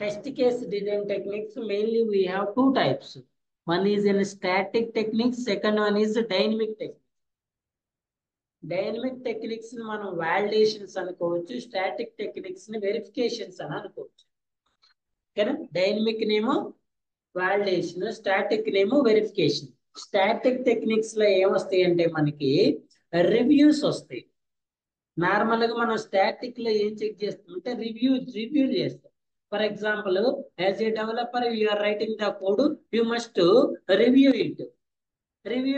Test case design techniques, mainly we have two types. One is in static techniques, second one is dynamic techniques. Dynamic techniques ని మనం వాలిడేషన్స్ అనుకోవచ్చు, static techniques ని verifications అని అనుకోవచ్చు. ఓకేనా? Dynamic నేమో validation, static నేమో వెరిఫికేషన్. స్టాటిక్ టెక్నిక్స్ లో ఏమొస్తాయి అంటే మనకి రివ్యూస్ వస్తాయి. నార్మల్ గా మనం స్టాటిక్ లో ఏం చెక్ చేస్తాం అంటే రివ్యూ చేస్తాం. For example, as a developer you are writing the code, you must review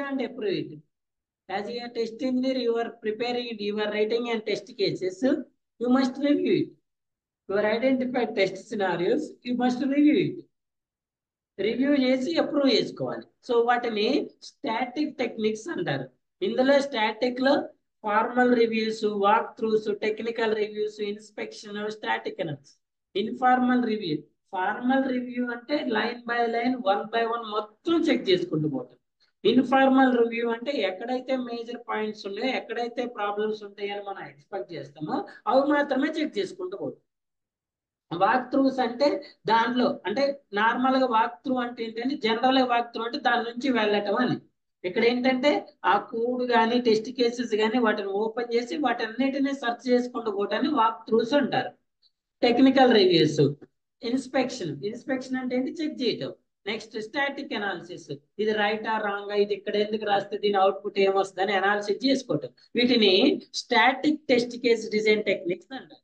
and approve it. As you are test engineer, you are preparing it, you are writing and test cases, you must review it. You are identified test scenarios, you must review it. Review చేసి approve చేసుకోవాలి. So వాటిని static techniques అంటారు. ఇందులో static లో formal reviews, walk throughs, technical reviews, inspection, static analysis. Formal review అంటే line by line, 1 by 1 మొత్తం check చేసుకుంటూ పోతాం. ఇన్ఫార్మల్ రివ్యూ అంటే ఎక్కడైతే మేజర్ పాయింట్స్ ఉన్నాయో, ఎక్కడైతే ప్రాబ్లమ్స్ ఉంటాయని మనం ఎక్స్పెక్ట్ చేస్తామో అవి మాత్రమే చెక్ చేసుకుంటూ పోతాం. వాక్ త్రూస్ అంటే దాంట్లో అంటే నార్మల్ గా వాక్ త్రూ అంటే ఏంటంటే జనరల్ గా వాక్ త్రూ అంటే దాని నుంచి వెళ్ళటం అని. ఇక్కడ ఏంటంటే ఆ కోడ్ కానీ టెస్ట్ కేసెస్ కానీ వాటిని ఓపెన్ చేసి వాటన్నిటిని సెర్చ్ చేసుకుంటూ పోవటాన్ని వాక్ త్రూస్ అంటారు. టెక్నికల్ రివ్యూస్, ఇన్స్పెక్షన్ అంటే ఏంటి? చెక్ చేయటం. నెక్స్ట్ స్టాటిక్ అనాలిసిస్, ఇది రైట్ ఆ రాంగ్, ఇది ఇక్కడ ఎందుకు రాస్తే దీని అవుట్పుట్ ఏమొస్తుంది అని అనాలిసిస్ చేసుకోవటం. వీటిని static test case design techniques అంటారు.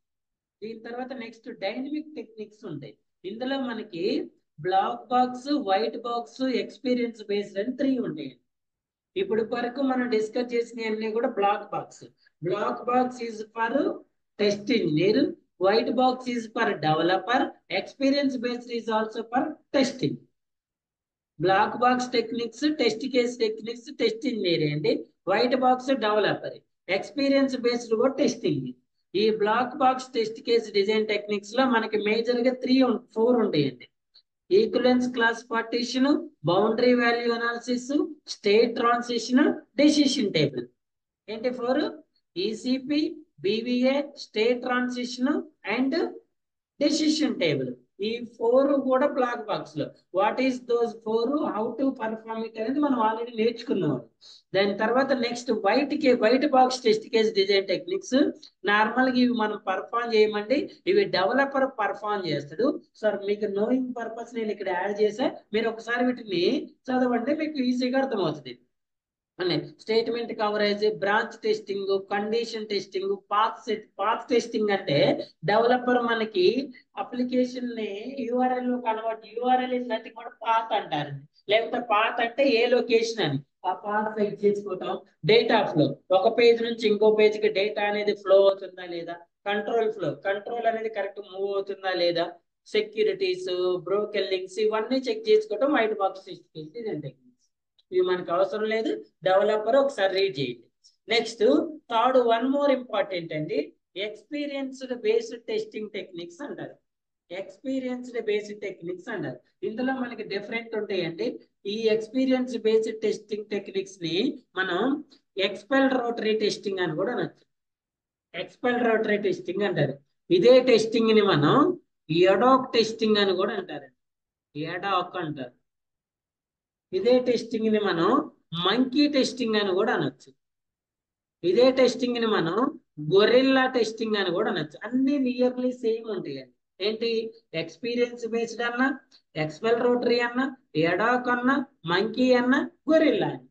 దీని తర్వాత నెక్స్ట్ డైనమిక్ టెక్నిక్స్ ఉంటాయి. ఇందులో మనకి black box, white box, experience based అని 3 ఉంటాయి. ఇప్పుడు వరకు మనం డిస్కస్ చేసినవన్నీ కూడా black box. Black box is for test engineer, white box is for developer, experience based is also for testing. Black box techniques, test case techniques test engineer అండి, white box developer, experience based కూడా testing. ఈ black box test case design techniques లో మనకి major గా 4 ఉంటాయండి. Equivalence class partition, boundary value analysis, state transition, decision table. ఏంటి 4? ECP, BVA, state transition and decision table. ఈ 4 కూడా బ్లాక్ బాక్స్ లో. What is those 4, how to perform it అనేది మనం ఆల్రెడీ నేర్చుకున్నాం. దాని తర్వాత next white box test case design techniques. Normal గా ఇవి మనం పర్ఫార్మ్ చేయమండి, ఇవి డెవలపర్ పర్ఫార్మ్ చేస్తాడు. సార్ మీకు నోయింగ్ పర్పస్ నేను ఇక్కడ యాడ్ చేసా, మీరు ఒకసారి వీటిని చదవండి, మీకు ఈజీగా అర్థమవుతుంది. Statement coverage, branch testing, condition testing, path testing అంటే డెవలపర్ మనకి అప్లికేషన్ ని యూఆర్ఎల్ లో కన్వర్ట్, యూఆర్ఎల్ ఇస్ నథింగ్ కూడా పాత్ అంటారు. లేకపోతే పాత్ అంటే ఏ లొకేషన్ అని. ఆ పాత్ సెట్ చేసుకోవటం. డేటా ఫ్లో, ఒక పేజ్ నుంచి ఇంకో పేజ్ కి డేటా అనేది ఫ్లో అవుతుందా లేదా. కంట్రోల్ అనేది కరెక్ట్ మూవ్ అవుతుందా లేదా. సెక్యూరిటీస్, బ్రోకెన్ లింక్స్ ఇవన్నీ చెక్ చేసుకోవటం వైట్ బాక్స్ టెక్నిక్స్. ఇవి మనకు అవసరం లేదు, డెవలపర్ ఒకసారి రీడ్ చేయండి. Next third, one more important అండి, ఎక్స్పీరియన్స్డ్ బేస్డ్ టెస్టింగ్ టెక్నిక్స్ అంటారు. ఎక్స్పీరియన్స్డ్ బేస్డ్ టెక్నిక్స్ అంటారు. ఇందులో మనకి డిఫరెంట్ ఉంటాయండి. ఈ ఎక్స్పీరియన్స్ బేస్డ్ టెస్టింగ్ టెక్నిక్స్ ని మనం ఎక్స్పెల్ రోటరీ టెస్టింగ్ అని కూడా అనొచ్చు. ఎక్స్పెల్ రోటరీ టెస్టింగ్ అంటారు. ఇదే టెస్టింగ్ ని మనం ఎడాక్ టెస్టింగ్ అని కూడా అంటారు. ఎడాక్ అంటారు. ఇదే టెస్టింగ్ ని మనం మంకీ టెస్టింగ్ అని కూడా అనొచ్చు. ఇదే టెస్టింగ్ ని మనం గొరిల్లా టెస్టింగ్ అని కూడా అనొచ్చు. అన్ని నియర్లీ సేమ్ ఉంటాయండి. ఏంటి? ఎక్స్పీరియన్స్ బేస్డ్ అన్నా, ఎక్స్పెల్ రోటరీ అన్నా, ఎడాక్ అన్నా, మంకీ అన్నా, గొరిల్లా అన్న,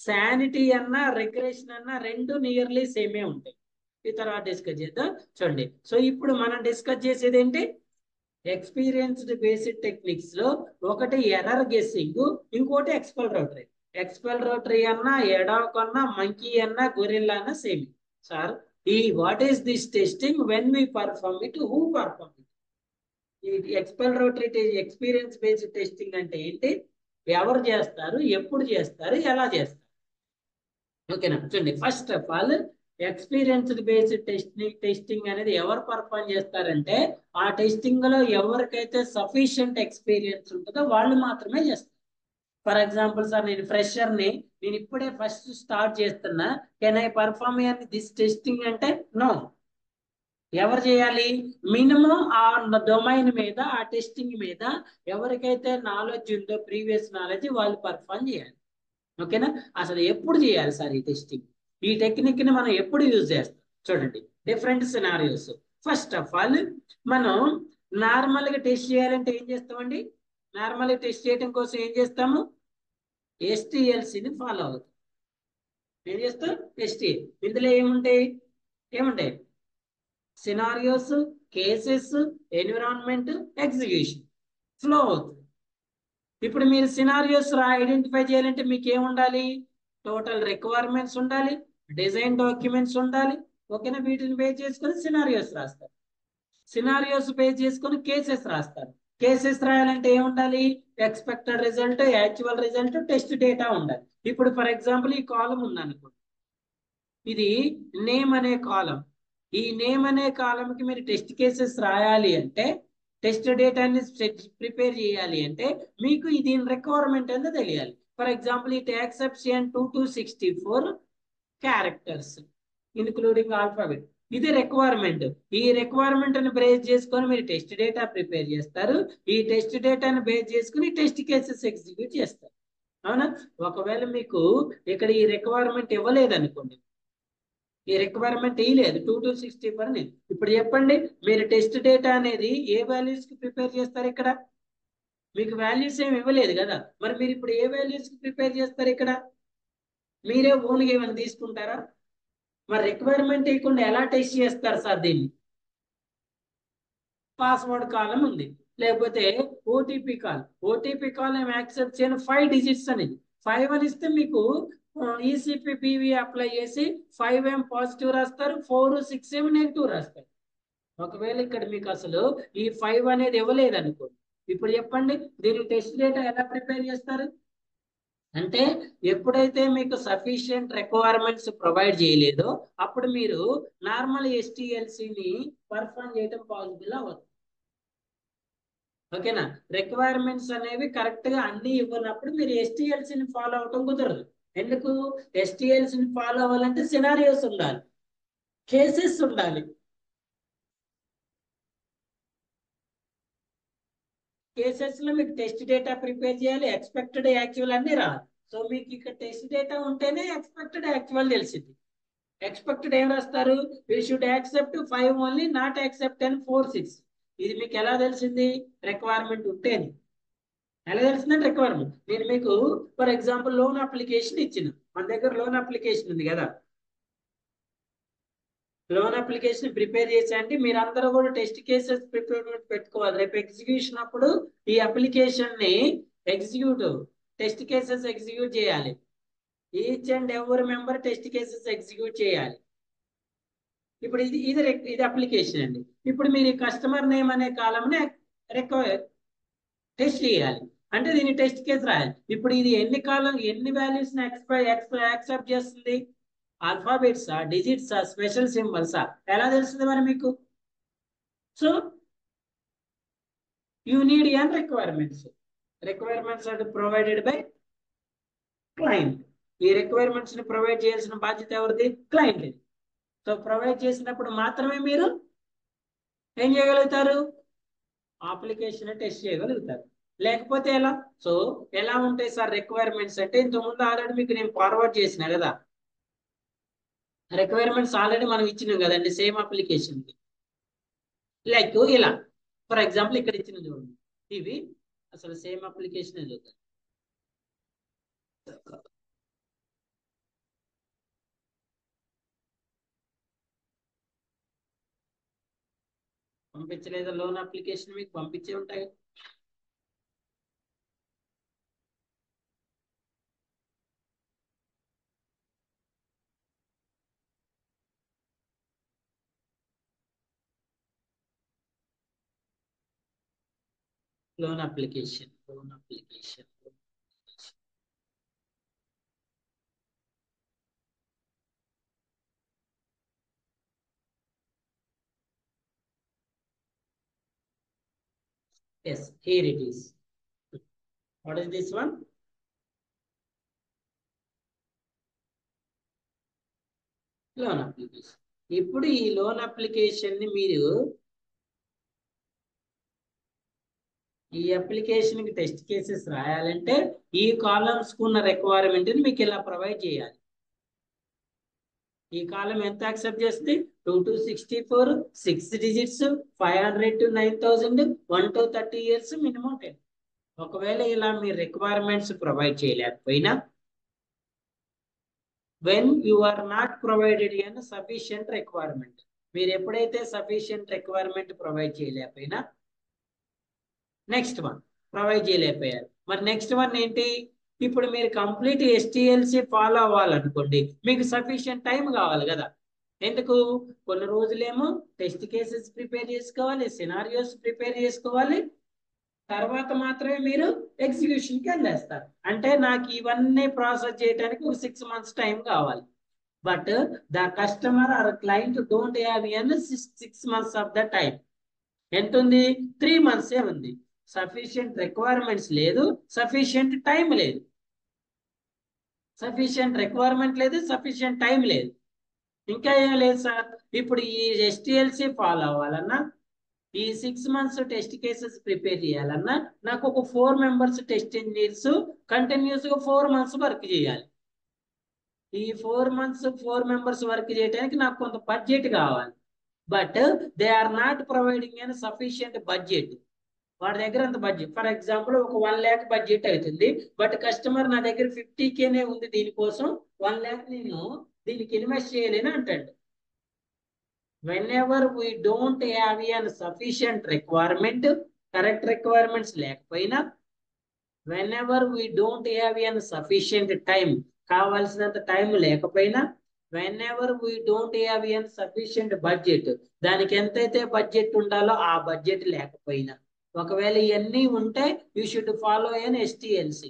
శానిటీ అన్నా, రిగ్రెషన్ అన్నా రెండు నియర్లీ సేమే ఉంటాయి. ఈ తర్వాత డిస్కస్ చేద్దాం. చూడండి, సో ఇప్పుడు మనం డిస్కస్ చేసేది ఏంటి? ఎక్స్పీరియన్స్డ్ బేసిక్ టెక్నిక్స్ లో ఒకటి ఎర్రర్ గెస్సింగ్, ఇంకోటి ఎక్స్పెల్ రోటరీ. ఎక్స్పెల్ రోటరీ అన్నా, ఎడాక్ అన్నా, మంకీ అన్నా, గొరిల్లా అన్నా సేమ్. సార్ ఈ what is this testing, when we perform it, who perform it? ఈ exploratory experience based testing అంటే ఏంటి, ఎవరు చేస్తారు, ఎప్పుడు చేస్తారు, ఎలా చేస్తారు? ఓకేనా? చూడండి, first of all experienced based testing అనేది ఎవరు పర్ఫార్మ్ చేస్తారంటే ఆ టెస్టింగ్ లో ఎవరికైతే సఫిషియంట్ ఎక్స్పీరియన్స్ ఉంటుందో వాళ్ళు మాత్రమే చేస్తారు. ఫర్ ఎగ్జాంపుల్, సార్ నేను ఫ్రెషర్ ని, నేను ఇప్పుడే ఫస్ట్ స్టార్ట్ చేస్తున్నా, can I perform this testing అంటే నో. ఎవరు చేయాలి? మినిమం ఆ డొమైన్ మీద, ఆ టెస్టింగ్ మీద ఎవరికైతే నాలెడ్జ్ ఉందో, ప్రీవియస్ నాలెడ్జ్, వాళ్ళు పర్ఫామ్ చేయాలి. ఓకేనా? అసలు ఎప్పుడు చేయాలి సార్ ఈ టెస్టింగ్? ఈ టెక్నిక్ ని మనం ఎప్పుడు యూజ్ చేస్తాం? చూడండి, different scenarios. First of all, మనం నార్మల్ గా టెస్ట్ చేయాలంటే ఏం చేస్తామండి? నార్మల్ గా టెస్ట్ చేయడం కోసం ఏం చేస్తాము? ఎస్టిఎల్సిని ఫాలో అవుతాం. ఏం చేస్తాం? ఎస్టిఎల్. ఇందులో ఏముంటాయి? ఏముంటాయి? Scenarios, cases, environment, execution flow అవుతుంది. ఇప్పుడు మీరు సినారియోస్ ఐడెంటిఫై చేయాలంటే మీకు ఏముండాలి? టోటల్ రిక్వైర్మెంట్స్ ఉండాలి, డిజైన్ డాక్యుమెంట్స్ ఉండాలి. ఓకేనా? వీటిని బేస్ చేసుకొని సినారియోస్ రాస్తారు. సినారియోస్ బేస్ చేసుకొని కేసెస్ రాస్తారు. కేసెస్ రాయాలంటే ఏముండాలి? Expected result, actual result, test data ఉండాలి. ఇప్పుడు ఫర్ ఎగ్జాంపుల్ ఈ కాలం ఉందనుకోండి, ఇది నేమ్ అనే కాలం. ఈ నేమ్ అనే కాలంకి మీరు టెస్ట్ కేసెస్ రాయాలి అంటే, టెస్ట్ డేటాని ప్రిపేర్ చేయాలి అంటే, మీకు దీని రిక్వైర్మెంట్ ఏందో తెలియాలి. For example it accepts 2 to 64 characters including alphabet. ఇది రిక్వైర్మెంట్. ఈ రిక్వైర్మెంట్ ని బేస్ చేసుకొని మీరు టెస్ట్ డేటా ప్రిపేర్ చేస్తారు. ఈ టెస్ట్ డేటాను బేస్ చేసుకుని టెస్ట్ కేసెస్ ఎగ్జిక్యూట్ చేస్తారు. అవునా? ఒకవేళ మీకు ఇక్కడ ఈ రిక్వైర్మెంట్ ఇవ్వలేదు అనుకోండి, ఈ రిక్వైర్మెంట్ ఇవ్వలేదు 2 to 64 అని, ఇప్పుడు చెప్పండి, మీరు టెస్ట్ డేటా అనేది ఏ వాల్యూస్ కి ప్రిపేర్ చేస్తారు? ఇక్కడ మీకు వాల్యూస్ ఏమి ఇవ్వలేదు కదా, మరి మీరు ఇప్పుడు ఏ వాల్యూస్ కి ప్రిపేర్ చేస్తారు? ఇక్కడ మీరే ఓన్గా ఏమైనా తీసుకుంటారా? మరి రిక్వైర్మెంట్ ఇవ్వకుండా ఎలా టెస్ట్ చేస్తారు సార్ దీన్ని? పాస్వర్డ్ కాలం ఉంది, లేకపోతే ఓటీపీ కాల్. ఓటీపీ కాల్ ఏమి యాక్సెప్ట్ చేయను, 5 digits అనేది. 5 అని ఇస్తే మీకు ఈసీపీ పీవీ అప్లై చేసి 5 ఏం పాజిటివ్ రాస్తారు, 4, 6 ఏం నెగిటివ్ రాస్తారు. ఒకవేళ ఇక్కడ మీకు అసలు ఈ 5 అనేది ఇవ్వలేదు అనుకోండి, ఇప్పుడు చెప్పండి, దీని టెస్ట్ డేటా ఎలా ప్రిపేర్ చేస్తారు? అంటే ఎప్పుడైతే మీకు సఫిషియంట్ రిక్వైర్మెంట్స్ ప్రొవైడ్ చేయలేదో, అప్పుడు మీరు నార్మల్ ఎస్టిఎల్సిని పర్ఫామ్ చేయడం పాసిబుల్ అవ్వదు. ఓకేనా? రిక్వైర్మెంట్స్ అనేవి కరెక్ట్ గా అన్ని ఇవ్వనప్పుడు మీరు ఎస్టిఎల్సిని ఫాలో అవటం కుదరదు. ఎందుకు? ఎస్టిఎల్సిని ఫాలో అవ్వాలంటే సినారియోస్ ఉండాలి, కేసెస్ ఉండాలి. కేసెస్ లో మీకు టెస్ట్ డేటా ప్రిపేర్ చేయాలి, ఎక్స్పెక్టెడ్, యాక్చువల్ అన్ని రావాలి. సో మీకు ఇక్కడ టెస్ట్ డేటా ఉంటేనే ఎక్స్పెక్టెడ్, యాక్చువల్ తెలిసింది. ఎక్స్పెక్టెడ్ ఏం రాస్తారు? We should accept 5 only, not accept 10, 4, 6. ఇది మీకు ఎలా తెలిసింది? రిక్వైర్మెంట్ ఉంటేనే. ఎలా తెలిసిందంటే రిక్వైర్మెంట్, నేను మీకు ఫర్ ఎగ్జాంపుల్ లోన్ అప్లికేషన్ ఇచ్చిన, మన దగ్గర లోన్ అప్లికేషన్ ఉంది కదా, లోన్ అప్లికేషన్ ప్రిపేర్ చేసేయండి. మీరు అందరూ కూడా టెస్ట్ కేసెస్ ప్రిపేర్ పెట్టుకోవాలి. రేపు ఎగ్జిక్యూషన్ అప్పుడు ఈ అప్లికేషన్ ని ఎగ్జిక్యూట్, టెస్ట్ కేసెస్ ఎగ్జిక్యూట్ చేయాలి. ఈచ్ అండ్ ఎవరి మెంబర్ టెస్ట్ కేసెస్ ఎగ్జిక్యూట్ చేయాలి. ఇప్పుడు ఇది అప్లికేషన్ అండి. ఇప్పుడు మీరు కస్టమర్ నేమ్ అనే కాలంని టెస్ట్ చేయాలి అంటే దీన్ని టెస్ట్ కేసు రాయాలి. ఇప్పుడు ఇది ఎన్ని కాలం, ఎన్ని వాల్యూస్ యాక్సెప్ట్ చేస్తుంది? ఆల్ఫాబెట్సా, డిజిట్సా, స్పెషల్ సింబల్సా? ఎలా తెలుస్తుంది మరి మీకు? So you need an requirements. Requirements are provided by client. ఈ రిక్వైర్మెంట్స్ ని ప్రొవైడ్ చేయాల్సిన బాధ్యత ఎవరిది? క్లయింట్. సో ప్రొవైడ్ చేసినప్పుడు మాత్రమే మీరు ఏం చేయగలుగుతారు? అప్లికేషన్ టెస్ట్ చేయగలుగుతారు. లేకపోతే ఎలా? సో ఎలా ఉంటాయి సార్ రిక్వైర్మెంట్స్ అంటే, ఇంతకుముందు ఆల్రెడీ మీకు నేను ఫార్వర్డ్ చేసిన కదా, రిక్వైర్మెంట్స్ ఆల్రెడీ మనం ఇచ్చినాం కదండి సేమ్ అప్లికేషన్ కి. లైక్ ఇలా ఫర్ ఎగ్జాంపుల్ ఇక్కడ ఇచ్చిన చూడండి, ఇవి అసలు సేమ్ అప్లికేషన్ చూద్దాం. పంపించలేదా? లోన్ అప్లికేషన్ మీకు పంపించే ఉంటాయి. Loan application, loan application. Yes, here it is. What is this one? Loan application. ఇప్పుడు ఈ లోన్ అప్లికేషన్ ని మీరు ఈ అప్లికేషన్ కి టెస్ట్ కేసెస్ రాయాలంటే ఈ కాలమ్స్ కు ఉన్న రిక్వైర్మెంట్ ని మీకు ఇలా ప్రొవైడ్ చేయాలి. ఈ కాలం ఎంత యాక్సెప్ట్ చేస్తుంది? 2 to 64, 6 digits, 500 to 9,000, 1 to 30 years, minimum 10. ఒకవేళ ఇలా మీ రిక్వైర్మెంట్స్ ప్రొవైడ్ చేయలేకపోయినా, when you are not provided in sufficient requirement, మీరు ఎప్పుడైతే సఫిషియంట్ రిక్వైర్మెంట్ ప్రొవైడ్ చేయలేకపోయినా, నెక్స్ట్ వన్ ప్రొవైడ్ చేయలేకపోయారు, మరి నెక్స్ట్ వన్ ఏంటి? ఇప్పుడు మీరు కంప్లీట్ STLC ఫాలో అవ్వాలనుకోండి, మీకు సఫిషియంట్ టైం కావాలి కదా. ఎందుకు? కొన్ని రోజులేమో టెస్ట్ కేసెస్ ప్రిపేర్ చేసుకోవాలి, సినారియోస్ ప్రిపేర్ చేసుకోవాలి, తర్వాత మాత్రమే మీరు ఎగ్జిక్యూషన్కి వెళ్ళేస్తారు. అంటే నాకు ఇవన్నీ ప్రాసెస్ చేయడానికి ఒక 6 months టైం కావాలి. But the customer or client don't have an 6 months of the time. ఎంత ఉంది? 3 months ఉంది. సఫిషియంట్ రిక్వైర్మెంట్స్ లేదు, సఫిషియంట్ టైం లేదు. సఫిషియంట్ రిక్వైర్మెంట్ లేదు, సఫిషియంట్ టైం లేదు. ఇంకా ఏం లేదు సార్. ఇప్పుడు ఈ STLC ఫాలో అవ్వాలన్నా, ఈ 6 months టెస్ట్ కేసెస్ ప్రిపేర్ చేయాలన్నా, నాకు ఒక 4 members టెస్ట్ ఇంజనీర్స్ కంటిన్యూస్ గా 4 months వర్క్ చేయాలి. ఈ 4 months 4 members వర్క్ చేయడానికి నాకు కొంత బడ్జెట్ కావాలి. But they are not providing an sufficient budget. వాడి దగ్గర అంత బడ్జెట్, ఫర్ ఎగ్జాంపుల్ ఒక 1 lakh బడ్జెట్ అవుతుంది, బట్ కస్టమర్ నా దగ్గర 50K ఉంది, దీనికోసం 1 lakh నేను దీనికి ఇన్వెస్ట్ చేయలేను అంటాడు. whenever we don't have an sufficient requirement, correct requirements లేకపోయినా, whenever we don't have an sufficient time, కావాల్సినంత టైం లేకపోయినా, whenever we don't have an sufficient budget, దానికి ఎంతైతే బడ్జెట్ ఉండాలో ఆ బడ్జెట్ లేకపోయినా, ఒకవేళ ఇవన్నీ ఉంటే you should follow an STLC.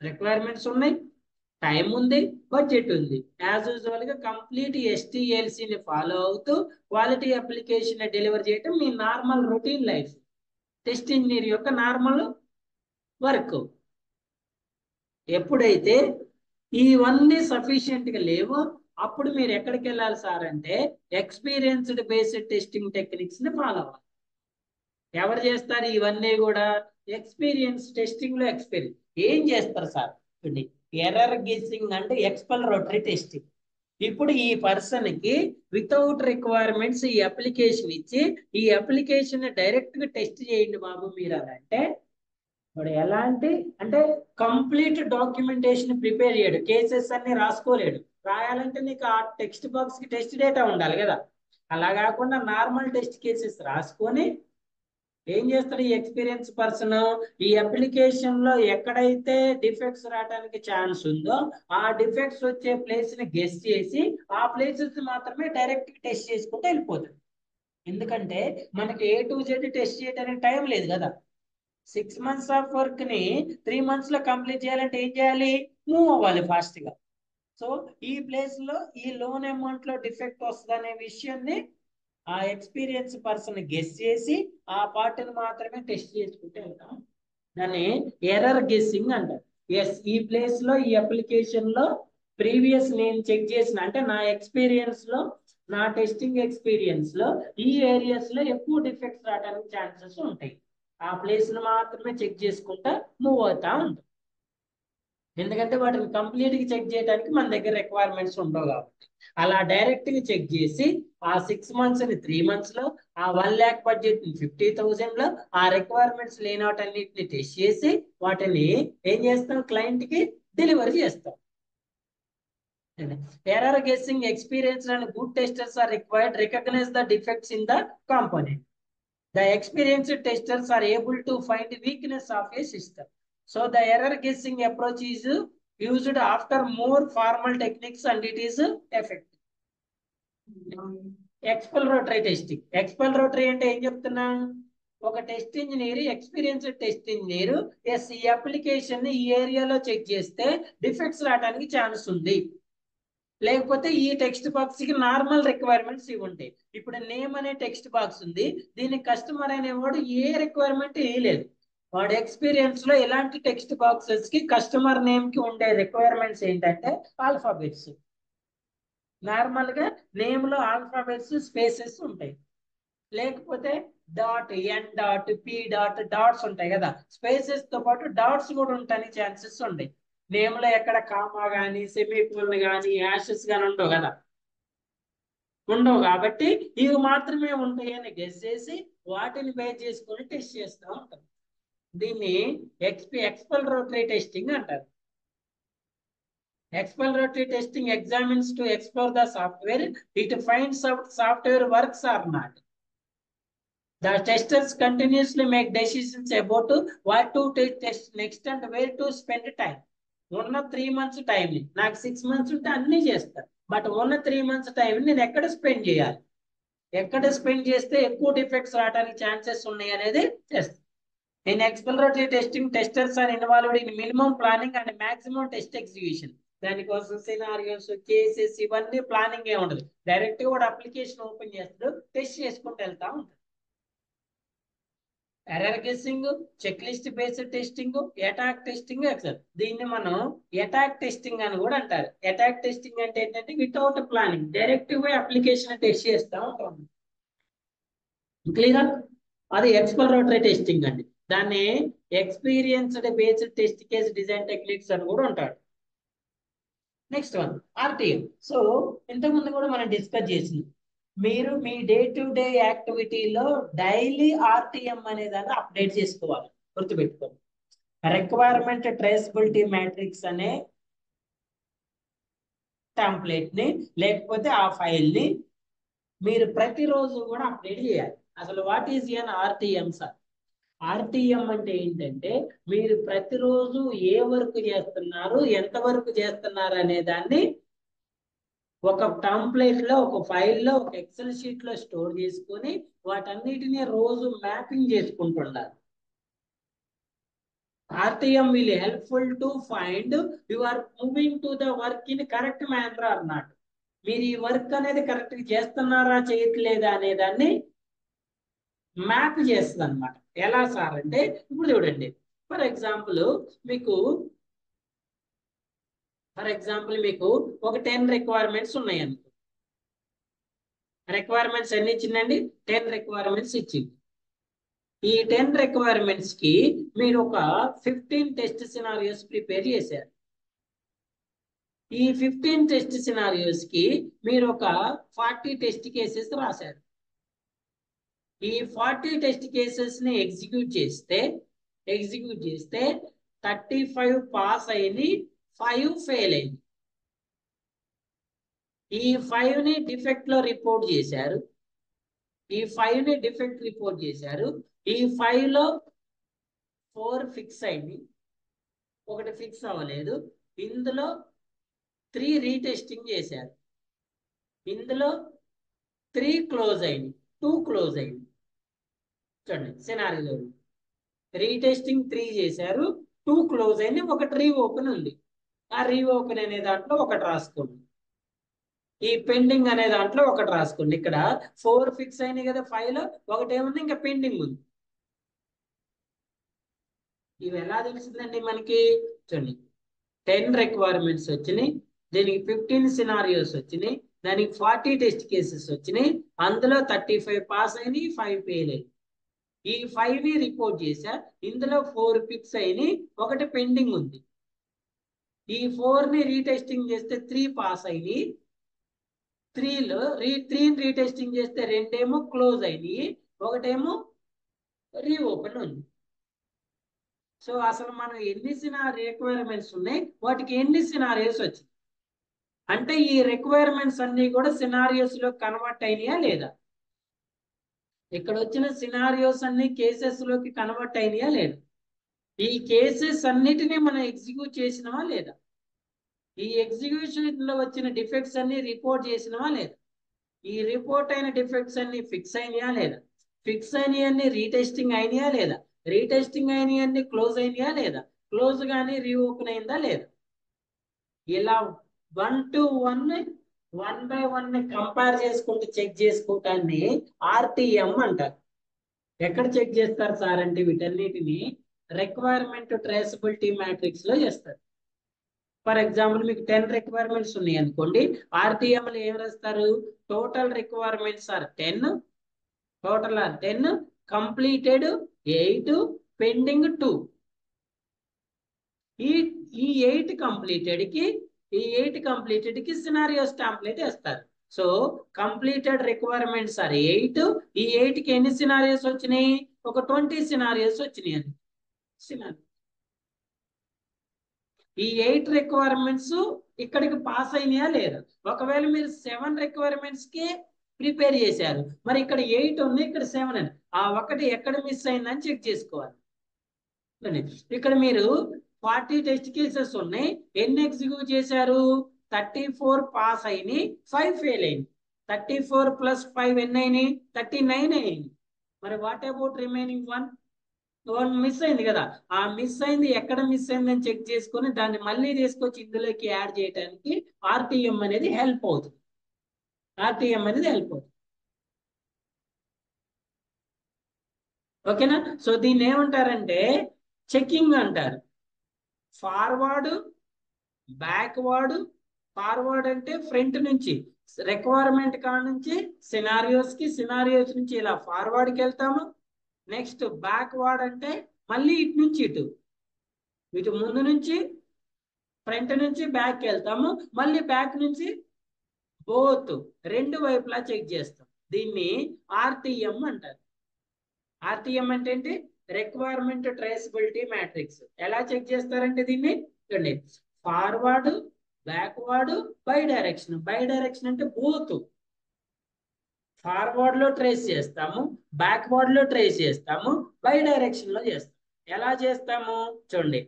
Requirements ఉన్నాయి, టైం ఉంది, బడ్జెట్ ఉంది. యాజ్ యూజువల్ గా కంప్లీట్ STLCని ఫాలో అవుతూ క్వాలిటీ అప్లికేషన్ డెలివర్ చేయటం మీ normal routine life, test engineer యొక్క నార్మల్ వర్క్. ఎప్పుడైతే ఇవన్నీ సఫిషియెంట్ గా లేవో అప్పుడు మీరు ఎక్కడికి వెళ్ళాలి సార్ అంటే, ఎక్స్పీరియన్స్డ్ బేస్డ్ టెస్టింగ్ టెక్నిక్స్ ని ఫాలో అవ్వాలి. ఎవరు చేస్తారు ఇవన్నీ కూడా? ఎక్స్పీరియన్స్ టెస్టింగ్ లో ఎక్స్పీరియన్స్. ఏం చేస్తారు సార్? ఎర్రర్ గెస్సింగ్ అంటే ఎక్స్ప్లోరేటరీ టెస్టింగ్. ఇప్పుడు ఈ పర్సన్ కి వితౌట్ రిక్వైర్మెంట్స్ ఈ అప్లికేషన్ ఇచ్చి, ఈ అప్లికేషన్ డైరెక్ట్ గా టెస్ట్ చేయండి బాబు మీరు అని అంటే, వాడు ఎలాంటి అంటే కంప్లీట్ డాక్యుమెంటేషన్ ప్రిపేర్ చేయడు, కేసెస్ అన్ని రాసుకోలేడు. రాయాలంటే నీకు ఆ టెక్స్ట్ బాక్స్ కి టెస్ట్ డేటా ఉండాలి కదా. అలా కాకుండా నార్మల్ టెస్ట్ కేసెస్ రాసుకొని ఏం చేస్తాడు ఈ ఎక్స్పీరియన్స్ పర్సన్? ఈ అప్లికేషన్ లో ఎక్కడైతే డిఫెక్ట్స్ రావడానికి ఛాన్స్ ఉందో ఆ డిఫెక్ట్స్ వచ్చే ప్లేస్ ని గెస్ చేసి ఆ ప్లేసెస్ మాత్రమే డైరెక్ట్ టెస్ట్ చేసుకుంటూ వెళ్ళిపోతాడు. ఎందుకంటే మనకి A to Z టెస్ట్ చేయడానికి టైం లేదు కదా. 6 months ఆఫ్ వర్క్ ని 3 months లో కంప్లీట్ చేయాలంటే ఏం చేయాలి? మూవ్ అవ్వాలి ఫాస్ట్ గా. సో ఈ ప్లేస్ లో ఈ లోన్ అమౌంట్ లో డిఫెక్ట్ వస్తుంది అనే విషయాన్ని ఆ ఎక్స్పీరియన్స్ పర్సన్ గెస్ చేసి ఆ పార్ట్ని మాత్రమే టెస్ట్ చేసుకుంటే వెళ్తాం. దాన్ని ఎర్రర్ గెస్సింగ్ అంటారు. ఎస్, ఈ ప్లేస్ లో ఈ అప్లికేషన్ లో ప్రీవియస్ నేను చెక్ చేసిన, అంటే నా ఎక్స్పీరియన్స్ లో, నా టెస్టింగ్ ఎక్స్పీరియన్స్ లో ఈ ఏరియాస్ లో ఎక్కువ డిఫెక్ట్స్ రావడానికి ఛాన్సెస్ ఉంటాయి. ఆ ప్లేస్ ను మాత్రమే చెక్ చేసుకుంటా మూవ్ అవుతా ఉంటాం. ఎందుకంటే వాటిని కంప్లీట్ గా చెక్ చేయడానికి మన దగ్గర రిక్వైర్మెంట్స్ ఉండవు కాబట్టి. అలా డైరెక్ట్ గా చెక్ చేసి ఆ 6 months ని 3 months లో, ఆ 1 lakh బడ్జెట్ ని 50,000 లో, ఆ రిక్వైర్మెంట్స్ లేని వాటన్నిటిని టెస్ట్ చేసి వాటిని ఏం చేస్తాం? క్లయింట్ కి డెలివరీ చేస్తాం. Error guessing experience and good testers are required recognise the defects in the component. The experienced testers are able to find weakness of a system. So the error guessing approach is used after more formal techniques and it is effective. Exploratory testing. Exploratory అంటే ఏం చెప్తున్నా? ఒక test engineer, experienced test engineer ఈ application ఈ ఏరియాలో check చేస్తే defects రావడానికి chance ఉంది, లేకపోతే ఈ టెక్స్ట్ బాక్స్ కి నార్మల్ రిక్వైర్మెంట్స్ ఇవి ఉంటాయి. ఇప్పుడు నేమ్ అనే టెక్స్ట్ బాక్స్ ఉంది, దీనికి కస్టమర్ అనేవాడు ఏ రిక్వైర్మెంట్ వేయలేదు. వాడు ఎక్స్పీరియన్స్ లో ఇలాంటి టెక్స్ట్ బాక్సెస్ కి కస్టమర్ నేమ్ కి ఉండే రిక్వైర్మెంట్స్ ఏంటంటే ఆల్ఫాబెట్స్. నార్మల్ గా నేమ్ లో ఆల్ఫాబెట్స్ స్పేసెస్ ఉంటాయి, లేకపోతే డాట్ ఎన్ డాట్ పి డాట్ డాట్స్ ఉంటాయి కదా, స్పేసెస్ తో పాటు డాట్స్ కూడా ఉంటాయి ఛాన్సెస్ ఉంటాయి. నేమ్ లో ఎక్కడ కామా గానీ సెమీకోలన్ గానీ యాషెస్ గానీ ఉండవు కదా, ఉండవు కాబట్టి ఇవి మాత్రమే ఉంటాయి అని గెస్ చేసి వాటిని బేస్ చేసుకొని టెస్ట్ చేస్తూ ఉంటాం. దీన్ని ఎక్స్ప్లోరేటరీ టెస్టింగ్ అంటారు. Exploratory testing examines to explore the software. It finds out software works or not. The testers continuously make decisions about what to test next and where to spend time. ఉన్న 3 months time నాకు 6 months ఉంటే అన్ని చేస్తాను, but ఉన్న 3 months time నేను ఎక్కడ spend చేయాలి, ఎక్కడ స్పెండ్ చేస్తే ఎక్కువ డిఫెక్ట్స్ రావడానికి ఛాన్సెస్ ఉన్నాయి అనేది చేస్తాను. In exploratory testing, testers are involved in minimum planning and maximum test execution. దానికోసం సినారియోస్ కేసెస్ ఇవన్నీ ప్లానింగ్ ఏ ఉండదు, డైరెక్ట్ గా కూడా అప్లికేషన్ ఓపెన్ చేస్తాడు, టెస్ట్ చేసుకుంటూ వెళ్తా ఉంటాడు. Error guessing, checklist based testing, attack testing, దీన్ని మనం అటాక్ టెస్టింగ్ అని కూడా అంటారు. అటాక్ టెస్టింగ్ అంటే ఏంటంటే వితౌట్ ప్లానింగ్ డైరెక్ట్ గా అప్లికేషన్ టెస్ట్ చేస్తా ఉంటాం. క్లియర్? అది ఎక్స్ప్లోరేటరీ టెస్టింగ్ అండి. దాన్ని experienced based test case design techniques అని కూడా ఉంటాడు. Next one RTM. సో ఇంతకుముందు కూడా మనం డిస్కస్ చేసింది, మీరు మీ డే టు డే యాక్టివిటీలో డైలీ ఆర్టీఎం అనే దాన్ని అప్డేట్ చేసుకోవాలి, గుర్తుపెట్టుకోండి. రిక్వైర్మెంట్ ట్రేసబిలిటీ మ్యాట్రిక్స్ అనే టెంప్లెట్ ని లేకపోతే ఆ ఫైల్ ని మీరు ప్రతిరోజు కూడా అప్డేట్ చేయాలి. అసలు what is an RTM sir? RTM అంటే ఏంటంటే మీరు ప్రతిరోజు ఏ వర్క్ చేస్తున్నారు, ఎంత వర్క్ చేస్తున్నారు అనే దాన్ని ఒక టెంప్లెట్ లో, ఒక ఫైల్లో, ఒక ఎక్సెల్ షీట్ లో స్టోర్ చేసుకొని వాటన్నిటిని రోజు మ్యాపింగ్ చేసుకుంటున్నారు. RTM will helpful to find you are moving to the work in correct manner or not. మీరు ఈ వర్క్ అనేది కరెక్ట్ చేస్తున్నారా చేయట్లేదా అనే దాన్ని మ్యాప్ చేస్తుంది అనమాట. ఎలా సార్ అంటే ఇప్పుడు చూడండి, ఫర్ ఎగ్జాంపుల్ మీకు ఒక 10 రిక్వైర్మెంట్స్ ఉన్నాయి అనుకో. రిక్వైర్మెంట్స్ ఎన్ని ఇచ్చిందండి? 10 రిక్వైర్మెంట్స్ ఇచ్చింది. ఈ 10 రిక్వైర్మెంట్స్ కి మీరు ఒక 15 టెస్ట్ సినారియోస్ ప్రిపేర్ చేశారు. ఈ 15 టెస్ట్ సినారియోస్ కి మీరు ఒక 40 టెస్ట్ కేసెస్ రాశారు. ఈ 40 టెస్ట్ కేసెస్ ని ఎగ్జిక్యూట్ చేస్తే 35 పాస్ అయింది, 5 ఫెయిల్ అయింది. ఈ 5 ని డిఫెక్ట్ లో రిపోర్ట్ చేశారు. ఈ 5 ని డిఫెక్ట్ రిపోర్ట్ చేశారు. ఈ 5 లో 4 ఫిక్స్ అయింది, ఒకటి ఫిక్స్ అవ్వలేదు. ఇందులో 3 రీటెస్టింగ్ చేశారు. ఇందులో 3 క్లోజ్ అయింది, 2 క్లోజ్ అయింది. చూడండి సినారియోలో రీటెస్టింగ్ 3 చేశారు, 2 క్లోజ్ అయింది, ఒకటి రీఓపెన్ ఉంది. ఆ రీఓపెన్ అనే దాంట్లో ఒకటి రాసుకోండి. ఈ పెండింగ్ అనే దాంట్లో ఒకటి రాసుకోండి. ఇక్కడ 4 ఫిక్స్ అయినాయి కదా 5 లో, ఒకటి ఏముంది ఇంకా పెండింగ్ ఉంది. ఇవి ఎలా తెలిసిందండి మనకి? చూడండి 10 రిక్వైర్మెంట్స్ వచ్చినాయి, దీనికి 15 సినారియోస్ వచ్చినాయి, దానికి 40 టెస్ట్ కేసెస్ వచ్చినాయి, అందులో 35 పాస్ అయినాయి, 5 ఫెయిల్ అయ్యి. ఈ 5 ని రిపోర్ట్ చేశా, ఇందులో 4 ఫిక్స్ అయినాయి, ఒకటి పెండింగ్ ఉంది. ఈ 4 ని రీటెస్టింగ్ చేస్తే 3 పాస్ అయినాయి, 3 రీటెస్టింగ్ చేస్తే 2 ఏమో క్లోజ్ అయినాయి, ఒకటేమో రీఓపెన్ ఉంది. సో అసలు మనం ఎన్ని రిక్వైర్మెంట్స్ ఉన్నాయి, వాటికి ఎన్ని సినారియోస్ వచ్చింది అంటే ఈ రిక్వైర్మెంట్స్ అన్ని కూడా సినారియోస్ లో కన్వర్ట్ అయినాయా లేదా? ఇక్కడ వచ్చిన సినారియోస్ అన్ని కేసెస్ లోకి కన్వర్ట్ అయినాయా లేదా? ఈ కేసెస్ అన్నిటినీ మనం ఎగ్జిక్యూట్ చేసినావా లేదా? ఈ ఎగ్జిక్యూషన్ లో వచ్చిన డిఫెక్ట్స్ అన్ని రిపోర్ట్ చేసినావా లేదా? ఈ రిపోర్ట్ అయిన డిఫెక్ట్స్ అన్ని ఫిక్స్ అయినాయా లేదా? ఫిక్స్ అయినాయి అన్ని రీటెస్టింగ్ అయినాయా లేదా? రీటెస్టింగ్ అయినాయి అన్ని క్లోజ్ అయినాయా లేదా? క్లోజ్ గానీ రీఓపెన్ అయిందా లేదా? ఇలా 1 to 1 1 by 1 కంపేర్ చేసుకుంటూ చెక్ చేసుకోవటాన్ని ఆర్టీఎం అంటారు. ఎక్కడ చెక్ చేస్తారు సార్ అంటే వీటన్నిటిని రిక్వైర్మెంట్ ట్రేసబిలిటీ మ్యాట్రిక్స్ లో చేస్తారు. ఫర్ ఎగ్జాంపుల్ మీకు 10 రిక్వైర్మెంట్స్ ఉన్నాయి అనుకోండి, ఆర్టీఎంలో ఏం రాస్తారు, total requirements are 10, total are 10, completed 8, pending 2. ఈ ఈ 8 కంప్లీటెడ్ కి సినారియోస్ టెంప్లెట్ వేస్తారు. సో కంప్లీటెడ్ రిక్వైర్మెంట్స్ ఆర్ 8, ఈ 8 కి ఎన్ని సినారియోస్ వచ్చినాయి, ఒక 20 సినారియోస్ వచ్చినాయి అని. ఈ 8 రిక్వైర్మెంట్స్ ఇక్కడికి పాస్ అయినాయా లేదా, ఒకవేళ మీరు 7 రిక్వైర్మెంట్స్ కి ప్రిపేర్ చేశారు, మరి ఇక్కడ 8 ఉంది, ఇక్కడ 7 అని, ఆ ఒకటి ఎక్కడ మిస్ అయిందని చెక్ చేసుకోవాలి. ఇక్కడ మీరు 40 టెస్ట్ కేసెస్ ఉన్నాయి, ఎన్ని ఎగ్జిక్యూట్ చేశారు, 34 పాస్ అయినాయి, 5 ఫెయిల్ అయింది. 34 + 5 ఎన్ని అయినాయి, 39 అయింది. మరి వాట్ అబౌట్ రిమైనింగ్ 1 మిస్ అయింది కదా, ఆ మిస్ అయింది ఎక్కడ మిస్ అయిందని చెక్ చేసుకొని దాన్ని మళ్ళీ తీసుకొచ్చి ఇందులోకి యాడ్ చేయడానికి ఆర్టీఎం అనేది హెల్ప్ అవుతుంది. ఓకేనా. సో దీన్ని ఏమంటారంటే చెకింగ్ అంటారు. Forward, backward. ఫార్వర్డ్ అంటే ఫ్రంట్ నుంచి రిక్వైర్మెంట్ కాడ నుంచి సినారియోస్ నుంచి ఇలా ఫార్వర్డ్కి వెళ్తాము. నెక్స్ట్ బ్యాక్వర్డ్ అంటే మళ్ళీ ఇటు నుంచి ఇటు ముందు నుంచి ఫ్రంట్ నుంచి బ్యాక్ వెళ్తాము, మళ్ళీ బ్యాక్ నుంచి బోత్ రెండు వైపులా చెక్ చేస్తాం. దీన్ని ఆర్టీఎం అంటారు. ఆర్టీఎం అంటే ఏంటి, రిక్వైర్మెంట్ ట్రేసబిలిటీ మ్యాట్రిక్స్. ఎలా చెక్ చేస్తారంటే దీన్ని చూడండి, ఫార్వర్డ్, బ్యాక్వర్డ్, బై డైరెక్షన్ అంటే బోత్. ఫార్వర్డ్ లో ట్రేస్ చేస్తాము, బ్యాక్వర్డ్ లో ట్రేస్ చేస్తాము, బై డైరెక్షన్ లో చేస్తాము. ఎలా చేస్తాము చూడండి,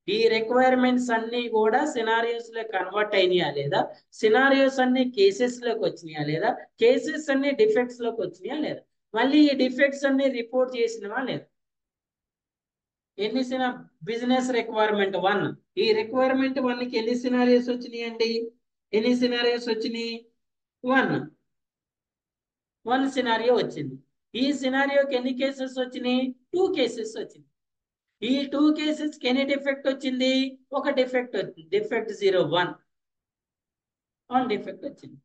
ఈ రిక్వైర్మెంట్స్ అన్ని కూడా సినారియోస్ లో కన్వర్ట్ అయినాయా లేదా, సినారియోస్ అన్ని కేసెస్ లోకి వచ్చినాయా లేదా, కేసెస్ అన్ని డిఫెక్ట్స్ లోకి వచ్చినాయా లేదా, మళ్ళీ ఈ డిఫెక్ట్స్ అన్ని రిపోర్ట్ చేసినవా లేదా. ఎన్ని బిజినెస్ రిక్వైర్మెంట్ 1, ఈ రిక్వైర్మెంట్ 1 కి ఎన్ని సినారియోస్ వచ్చినాయి అండి, ఎన్ని సినారియోస్ వచ్చినాయి, 1 సినారియో వచ్చింది. ఈ సినారియోకి ఎన్ని కేసెస్ వచ్చినాయి, 2 కేసెస్ వచ్చింది. ఈ 2 కేసెస్ కి ఎన్ని డిఫెక్ట్ వచ్చింది, ఒక డిఫెక్ట్ వచ్చింది, డిఫెక్ట్ 1 డిఫెక్ట్ వచ్చింది.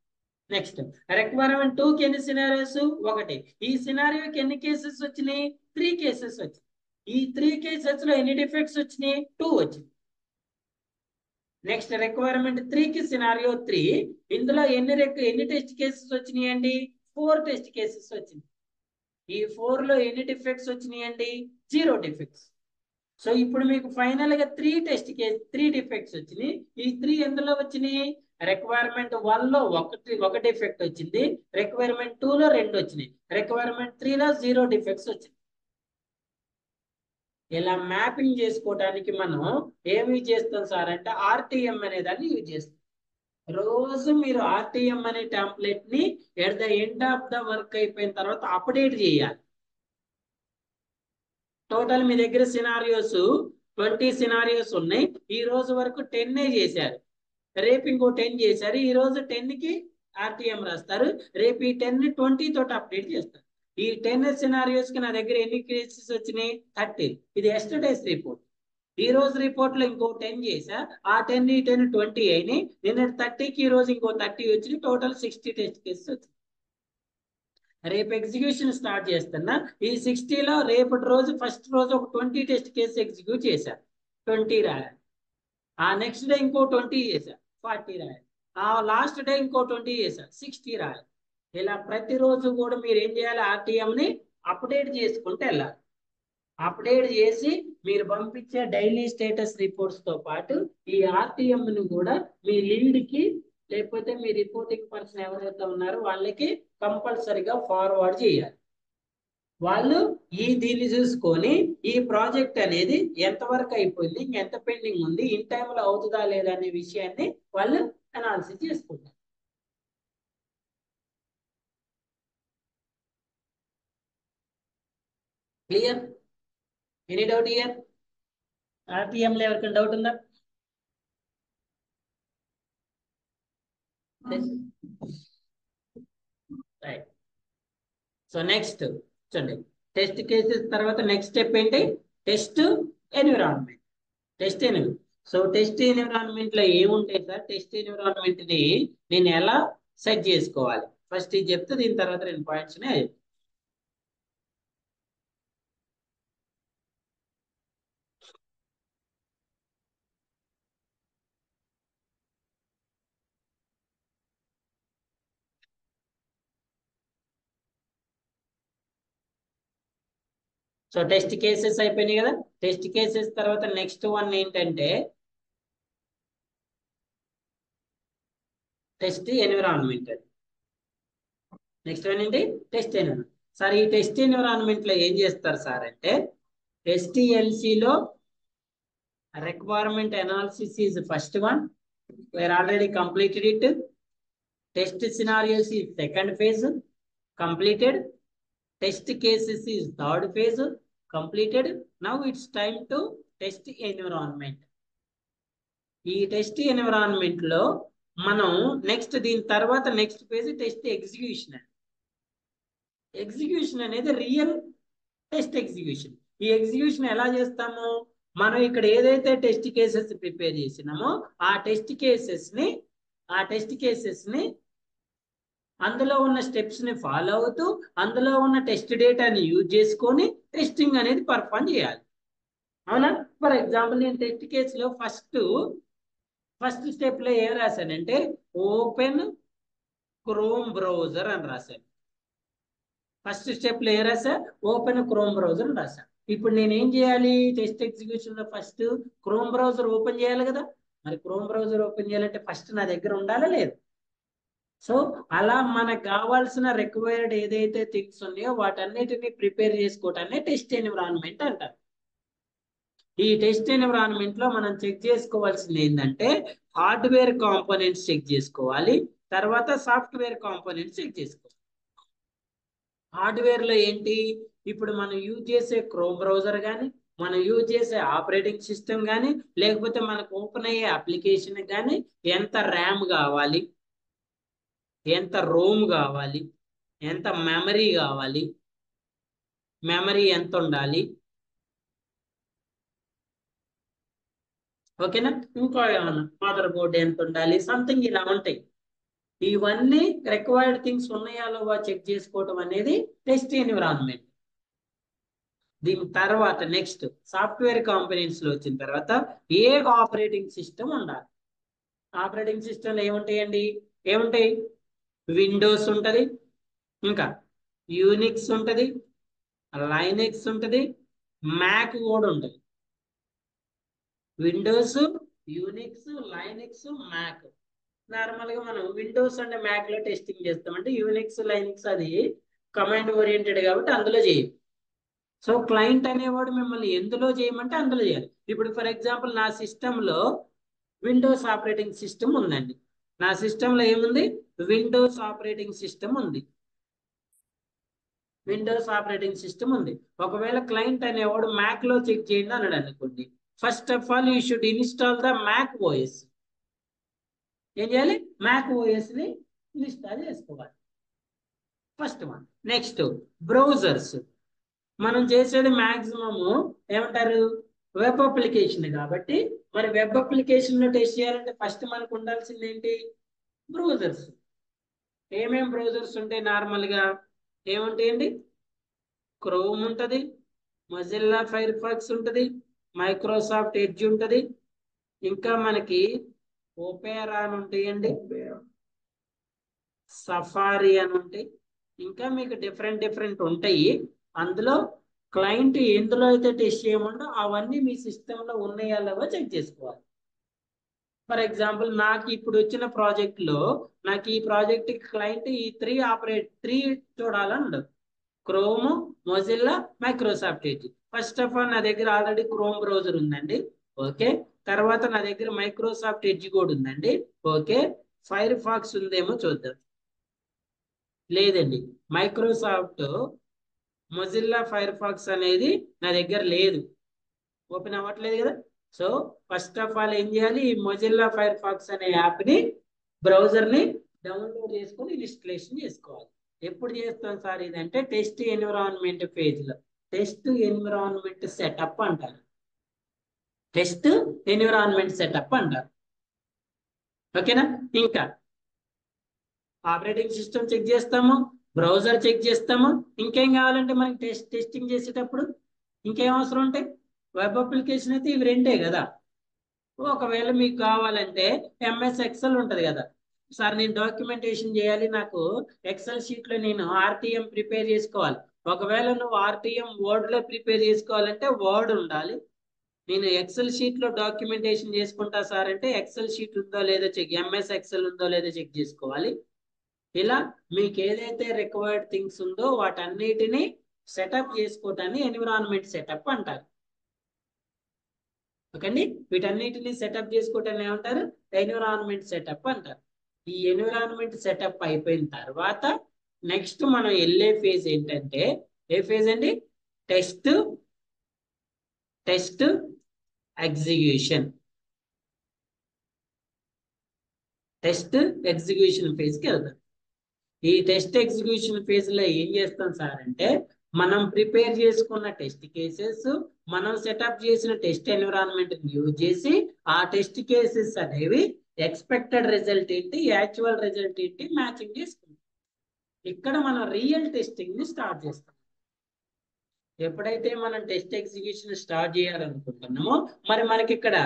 నెక్స్ట్ రిక్వైర్మెంట్ 2 కి ఎన్ని సినారియోస్, 1. ఈ సినారియోకి ఎన్ని కేసెస్ వచ్చినాయి, 3 కేసెస్ వచ్చినాయి. ఈ 3 కేసెస్ లో ఎన్ని డిఫెక్ట్స్ వచ్చినాయి, 2 వచ్చింది. నెక్స్ట్ రిక్వైర్మెంట్ 3 కి సినారియో 3, ఇందులో ఎన్ని టెస్ట్ కేసెస్ వచ్చినాయి అండి, 4 టెస్ట్ కేసెస్ వచ్చింది. ఈ 4 లో ఎన్ని డిఫెక్ట్స్ వచ్చినాయి అండి, 0 డిఫెక్ట్స్. సో ఇప్పుడు మీకు ఫైనల్ గా 3 డిఫెక్ట్స్ వచ్చినాయి. ఈ 3 ఎందులో వచ్చినాయి, రిక్వైర్మెంట్ 1 లో ఒక డిఫెక్ట్ వచ్చింది, రిక్వైర్మెంట్ 2 లో 2 వచ్చినాయి, రిక్వైర్మెంట్ 3 లో 0 డిఫెక్ట్స్ వచ్చింది. ఇలా మ్యాపింగ్ చేసుకోవడానికి మనం ఏమి చేస్తాం సార్ అంటే ఆర్టీఎం అనే దాన్ని యూజ్ చేస్తాం. రోజు మీరు ఆర్టీఎం అనే టెంప్లెట్ ని at the end of the work అయిపోయిన తర్వాత అప్డేట్ చేయాలి. టోటల్ మీ దగ్గర సినారియోస్ 20 సినారియోస్ ఉన్నాయి, ఈ రోజు వరకు 10 చేశారు, రేపు ఇంకో 10 చేశారు, ఈ రోజు 10 కి ఆర్టీఎం రాస్తారు, రేపు ఈ 10 ని 20 తోటి అప్డేట్ చేస్తారు. ఈ 10 సినారియోస్ కి నా దగ్గర ఎన్ని కేసెస్ వచ్చినాయి, 30. ఇది ఎస్టర్డేస్ రిపోర్ట్. ఈ రోజు రిపోర్ట్ లో ఇంకో 10 చేసా, ఆ 10 20 అయినాయి, నిన్న 30కి ఈ రోజు ఇంకో 30 వచ్చినాయి, టోటల్ 60 టెస్ట్ కేసెస్ వచ్చినాయి. రేపు ఎగ్జిక్యూషన్ స్టార్ట్ చేస్తున్నా, ఈ 60లో రేపటి రోజు ఫస్ట్ రోజు ఒక 20 టెస్ట్ కేసు ఎగ్జిక్యూట్ చేశారు, 20 రాయాలి. ఆ నెక్స్ట్ డే ఇంకో 20 చేశా, 40 రాయాలి. ఆ లాస్ట్ డే ఇంకో 20 చేశా, 60 రాయాలి. ఇలా ప్రతిరోజు కూడా మీరు ఏం చేయాలి, ఆర్టీఎం ని అప్డేట్ చేసుకుంటూ వెళ్ళాలి. అప్డేట్ చేసి మీరు పంపించే డైలీ స్టేటస్ రిపోర్ట్స్ తో పాటు ఈ ఆర్టీఎం ని కూడా మీ లీడ్ కి లేకపోతే మీ రిపోర్టింగ్ పర్సన్ ఎవరైతే ఉన్నారో వాళ్ళకి కంపల్సరిగా ఫార్వర్డ్ చేయాలి. వాళ్ళు దీన్ని చూసుకొని ఈ ప్రాజెక్ట్ అనేది ఎంతవరకు అయిపోయింది, ఎంత పెండింగ్ ఉంది, ఇన్ టైంలో అవుతుందా లేదా అనే విషయాన్ని వాళ్ళు అనాలిసిస్ చేసుకుంటారు. Clear? Any doubt year? RTM లో ఎవరికైనా డౌట్ ఉందా? రైట్. సో నెక్స్ట్ చూడండి, టెస్ట్ కేసెస్ తర్వాత నెక్స్ట్ స్టెప్ ఏంటి, test environment. So test environment లో ఏముంటాయి సార్? టెస్ట్ ఎన్విరాన్మెంట్ ని నేను ఎలా సెట్ చేసుకోవాలి? ఫస్ట్ ఇది చెప్తే దీని తర్వాత 2 పాయింట్స్. సో టెస్ట్ కేసెస్ అయిపోయినాయి కదా. టెస్ట్ కేసెస్ తర్వాత నెక్స్ట్ వన్ ఏంటంటే టెస్ట్ ఎన్విరాన్మెంట్. నెక్స్ట్ వన్ ఏంటి? Test environment. సార్ ఈ టెస్ట్ ఎన్విరాన్మెంట్ లో ఏం చేస్తారు సార్ అంటే STLC లో requirement analysis is the first one. We are already completed it. Test scenarios is second phase, completed. Test cases is third phase, completed. Now it's time to test environment. ఈ test environment లో మనం next దీని తర్వాత next phase test execution. Execution అనేది real test execution. ఈ execution ఎలా చేస్తాము? మనం ఇక్కడ ఏదైతే టెస్ట్ కేసెస్ ప్రిపేర్ చేసినామో ఆ టెస్ట్ కేసెస్ ని అందులో ఉన్న స్టెప్స్ ని ఫాలో అవుతూ అందులో ఉన్న టెస్ట్ డేటాని యూజ్ చేసుకొని టెస్టింగ్ అనేది పర్ఫామ్ చేయాలి. అవునా? ఫర్ ఎగ్జాంపుల్ నేను టెస్ట్ కేసులో ఫస్ట్ స్టెప్ లో ఏం రాశానంటే ఓపెన్ క్రోమ్ బ్రౌజర్ అని రాశాను. ఫస్ట్ స్టెప్ లో ఏం రాసా? ఓపెన్ క్రోమ్ బ్రౌజర్ అని రాశా. ఇప్పుడు నేను ఏం చేయాలి? టెస్ట్ ఎగ్జిక్యూషన్ లో ఫస్ట్ క్రోమ్ బ్రౌజర్ ఓపెన్ చేయాలి కదా. మరి క్రోమ్ బ్రౌజర్ ఓపెన్ చేయాలంటే ఫస్ట్ నా దగ్గర ఉండాలా లేదు? సో అలా మనకు కావాల్సిన రిక్వైర్డ్ ఏదైతే థింగ్స్ ఉన్నాయో వాటన్నిటిని ప్రిపేర్ చేసుకోవటాన్ని టెస్ట్ ఎన్విరాన్మెంట్ అంటారు. ఈ టెస్ట్ ఎన్విరాన్మెంట్ లో మనం చెక్ చేసుకోవాల్సింది ఏంటంటే హార్డ్వేర్ కాంపోనెంట్స్ చెక్ చేసుకోవాలి, తర్వాత సాఫ్ట్వేర్ కాంపోనెంట్స్ చెక్ చేసుకోవాలి. హార్డ్వేర్ లో ఏంటి? ఇప్పుడు మనం యూజ్ చేసే క్రోమ్ బ్రౌజర్ కానీ మనం యూజ్ చేసే ఆపరేటింగ్ సిస్టమ్ కానీ లేకపోతే మనకు ఓపెన్ అయ్యే అప్లికేషన్ కానీ ఎంత ర్యామ్ కావాలి, ఎంత రోమ్ కావాలి, ఎంత మెమరీ కావాలి, మెమరీ ఎంత ఉండాలి, ఓకేనా? ఇంకా ఏమన్నా మదర్ బోర్డ్ ఎంత ఉండాలి, సంథింగ్ ఇలా ఉంటాయి. ఇవన్నీ రిక్వైర్డ్ థింగ్స్ ఉన్నాయా లేవా చెక్ చేసుకోవటం అనేది టెస్ట్ ఎన్విరాన్మెంట్. దీని తర్వాత నెక్స్ట్ సాఫ్ట్వేర్ కాంపోనెంట్స్ లో వచ్చిన తర్వాత ఏ ఆపరేటింగ్ సిస్టమ్ ఉండాలి? ఆపరేటింగ్ సిస్టమ్ ఏముంటాయండి? ఏముంటాయి? విండోస్ ఉంటది, ఇంకా యూనిక్స్ ఉంటది, లైనెక్స్ ఉంటది, మ్యాక్ కూడా ఉంటది. Windows, Unix, Linux, Mac. Normal గా మనం విండోస్ అండ్ మ్యాక్ లో టెస్టింగ్ చేస్తామంటే యూనిక్స్ లైనెక్స్ అది కమాండ్ ఓరియంటెడ్ కాబట్టి అందులో చేయం. సో క్లయింట్ అనేవాడు మిమ్మల్ని ఎందులో చేయమంటే అందులో చేయాలి. ఇప్పుడు ఫర్ ఎగ్జాంపుల్ నా సిస్టంలో విండోస్ ఆపరేటింగ్ సిస్టమ్ ఉందండి. నా సిస్టంలో ఏముంది? విండోస్ ఆపరేటింగ్ సిస్టమ్ ఉంది. విండోస్ ఆపరేటింగ్ సిస్టమ్ ఉంది. ఒకవేళ క్లయింట్ అనేవాడు మ్యాక్ లో చెక్ చేయండి అన్నాడు అనుకోండి, first of all you should install the Mac OS. ఏం చేయాలి? మ్యాక్ ఓఎస్ ని ఇన్స్టాల్ చేసుకోవాలి. First one. Next browsers. మనం చేసేది మాక్సిమము ఏమంటారు? వెబ్ అప్లికేషన్ కాబట్టి మరి వెబ్ అప్లికేషన్ లో టెస్ట్ చేయాలంటే ఫస్ట్ మనకు ఉండాల్సింది ఏంటి? బ్రౌజర్స్. ఏమేం బ్రౌజర్స్ ఉంటాయి నార్మల్ గా? ఏముంటాయండి? క్రోమ్ ఉంటది, మొజిల్లా ఫైర్ ఫాక్స్ ఉంటది, మైక్రోసాఫ్ట్ ఎడ్జ్ ఉంటది, ఇంకా మనకి ఓపెరా అని ఉంటాయండి, సఫారీ అని ఉంటాయి, ఇంకా మీకు డిఫరెంట్ ఉంటాయి. అందులో క్లయింట్ ఎందులో అయితే టెస్ట్ చేయమంటో అవన్నీ మీ సిస్టంలో ఉన్నాయా లేవో చెక్ చేసుకోవాలి. ఫర్ ఎగ్జాంపుల్ నాకు ఇప్పుడు వచ్చిన ప్రాజెక్ట్ లో నాకు ఈ ప్రాజెక్ట్ క్లయింట్ ఈ త్రీ చూడాలని ఉండదు. Chrome, Mozilla, Microsoft edge. First of all నా దగ్గర ఆల్రెడీ క్రోమ్ బ్రౌజర్ ఉందండి, ఓకే. తర్వాత నా దగ్గర మైక్రోసాఫ్ట్ ఎడ్జ్ కూడా ఉందండి, ఓకే. ఫైర్ ఫాక్స్ ఉందేమో చూద్దాం. లేదండి, మైక్రోసాఫ్ట్ మొజిల్లా ఫైర్ ఫాక్స్ అనేది నా దగ్గర లేదు, ఓపెన్ అవ్వట్లేదు కదా. సో ఫస్ట్ ఆఫ్ ఆల్ ఏం చేయాలి? ఈ మొజిల్లా ఫైర్ ఫాక్స్ అనే యాప్ ని బ్రౌజర్ ని డౌన్లోడ్ చేసుకొని ఇన్స్టాలేషన్ చేసుకోవాలి. ఎప్పుడు చేస్తాం సార్ ఇదంటే టెస్ట్ ఎన్విరాన్మెంట్ పేజ్ లో, టెస్ట్ ఎన్విరాన్మెంట్ సెటప్ అంటారు. టెస్ట్ ఎన్విరాన్మెంట్ సెటప్ అంటారు. ఓకేనా? ఇంకా ఆపరేటింగ్ సిస్టమ్ చెక్ చేస్తాము, బ్రౌజర్ చెక్ చేస్తాము. ఇంకేం కావాలంటే మనకి టెస్టింగ్ చేసేటప్పుడు ఇంకేం అవసరం ఉంటాయి? వెబ్ అప్లికేషన్ అయితే ఇవి రెండే కదా. ఒకవేళ మీకు కావాలంటే ఎంఎస్ ఎక్సెల్ ఉంటది కదా. సార్ నేను డాక్యుమెంటేషన్ చేయాలి, నాకు ఎక్సెల్ షీట్ లో నేను ఆర్టీఎం ప్రిపేర్ చేసుకోవాలి. ఒకవేళ నువ్వు ఆర్టీఎం వర్డ్ లో ప్రిపేర్ చేసుకోవాలంటే వర్డ్ ఉండాలి. నేను ఎక్సెల్ షీట్ లో డాక్యుమెంటేషన్ చేసుకుంటా సార్ అంటే ఎక్సెల్ షీట్ ఉందో లేదో చెక్, ఎంఎస్ ఎక్సెల్ ఉందో లేదో చెక్ చేసుకోవాలి. ఇలా మీకు ఏదైతే రిక్వైర్డ్ థింగ్స్ ఉందో వాటన్నిటిని సెటప్ చేసుకోవటాన్ని ఎన్విరాన్మెంట్ సెటప్ అంటారు. ఓకేండి, వీటన్నిటిని సెటప్ చేసుకోవటాన్ని ఏమంటారు? ఎన్విరాన్మెంట్ సెటప్ అంటారు. ఈ ఎన్విరాన్మెంట్ సెటప్ అయిపోయిన తర్వాత నెక్స్ట్ మనం వెళ్ళే ఫేజ్ ఏంటంటే, ఏ ఫేజ్ అండి? Test execution. టెస్ట్ ఎగ్జిక్యూషన్ ఫేజ్కి వెళ్తాం. ఈ టెస్ట్ ఎగ్జిక్యూషన్ ఫేజ్ లో ఏం చేస్తాం సార్ అంటే, మనం ప్రిపేర్ చేసుకున్న టెస్ట్ కేసెస్, మనం సెటప్ చేసిన టెస్ట్ ఎన్విరాన్మెంట్ యూజ్ చేసి ఆ టెస్ట్ కేసెస్ అనేవి ఎక్స్పెక్టెడ్ రిజల్ట్ ఏంటి, యాక్చువల్ రిజల్ట్ ఏంటి మ్యాచింగ్ చేసుకుంటాం. ఇక్కడ మనం రియల్ టెస్టింగ్ ని స్టార్ట్ చేస్తాం. ఎప్పుడైతే మనం టెస్ట్ ఎగ్జిక్యూషన్ స్టార్ట్ చేయాలనుకుంటున్నామో మరి మనకి ఇక్కడ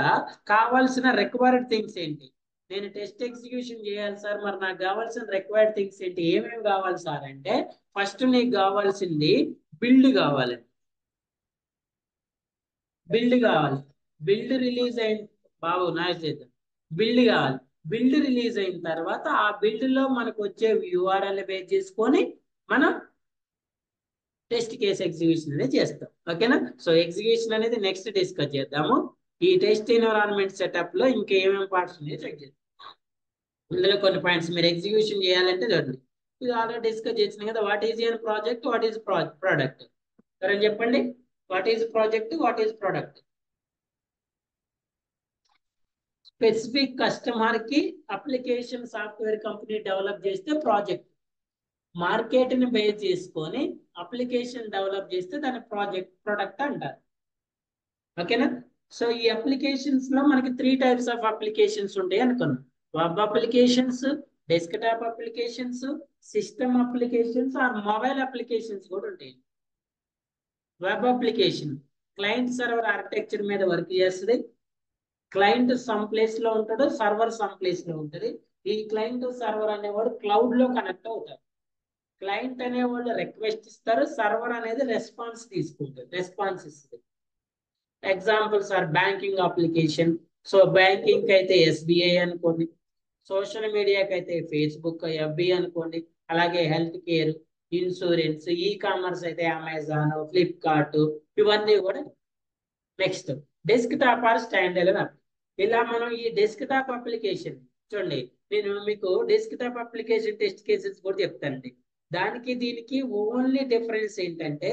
కావాల్సిన రిక్వైర్డ్ థింగ్స్ ఏంటి? నేను టెస్ట్ ఎగ్జిక్యూషన్ చేయాలి సార్, మరి నాకు కావాల్సిన రిక్వైర్డ్ థింగ్స్ ఏంటి, ఏమేమి కావాలి సార్ అంటే, ఫస్ట్ నీకు కావాల్సింది బిల్డ్ కావాలి. బిల్డ్ కావాలి. బిల్డ్ రిలీజ్ అయిన బాబు నాయస్ చేద్దాం. బిల్డ్ కావాలి. బిల్డ్ రిలీజ్ అయిన తర్వాత ఆ బిల్డ్ లో మనకు వచ్చే URL బేస్ చేసుకొని మనం టెస్ట్ కేస్ ఎగ్జిక్యూషన్ అనేది చేస్తాం. ఓకేనా? సో ఎగ్జిక్యూషన్ అనేది నెక్స్ట్ డిస్కస్ చేద్దాము. ఈ టెస్ట్ ఎన్విరాన్మెంట్ సెటప్ లో ఇంకా ఏమేమి పార్ట్స్ ఉన్నాయో చెక్ చేద్దాం. ఇందులో కొన్ని పాయింట్స్ మీరు ఎగ్జిక్యూషన్ చేయాలంటే చూడండి, ఇది ఆల్రెడీ డిస్కస్ చేసిన కదా. What is your project, what is product? సరే చెప్పండి, what is project, what is product? Specific customer కి అప్లికేషన్ సాఫ్ట్వేర్ కంపెనీ డెవలప్ చేస్తే ప్రాజెక్ట్. మార్కెట్ ని బేస్ చేసుకొని అప్లికేషన్ డెవలప్ చేస్తే దాని ప్రొడక్ట్ అంటారు. ఓకేనా? సో ఈ అప్లికేషన్స్ లో మనకి 3 టైప్స్ ఆఫ్ అప్లికేషన్స్ ఉంటాయి అనుకున్నాం. Web applications, desktop applications, system applications or mobile applications కూడా ఉంటాయి. Web application client server architecture మీద వర్క్ చేస్తుంది. క్లయింట్ సమ్ ప్లేస్ లో ఉంటాడు, సర్వర్ సమ్ ప్లేస్ లో ఉంటుంది. ఈ క్లయింట్ సర్వర్ అనేవాడు క్లౌడ్ లో కనెక్ట్ అవుతారు. క్లయింట్ అనేవాళ్ళు రిక్వెస్ట్ ఇస్తారు, సర్వర్ అనేది రెస్పాన్స్ తీసుకుంటుంది, రెస్పాన్స్ ఇస్తుంది. Examples are banking application. So banking అయితే SBI అనుకోండి, సోషల్ మీడియాకి అయితే ఫేస్బుక్, FB అనుకోండి, అలాగే health care, insurance, e commerce అయితే అమెజాన్, ఫ్లిప్కార్ట్, ఇవన్నీ కూడా. Next desktop or stand alone. ఇలా మనం ఈ డెస్క్ టాప్ అప్లికేషన్ చూడండి, నేను మీకు desktop application test cases కూడా చెప్తానండి. దానికి దీనికి ఓన్లీ డిఫరెన్స్ ఏంటంటే,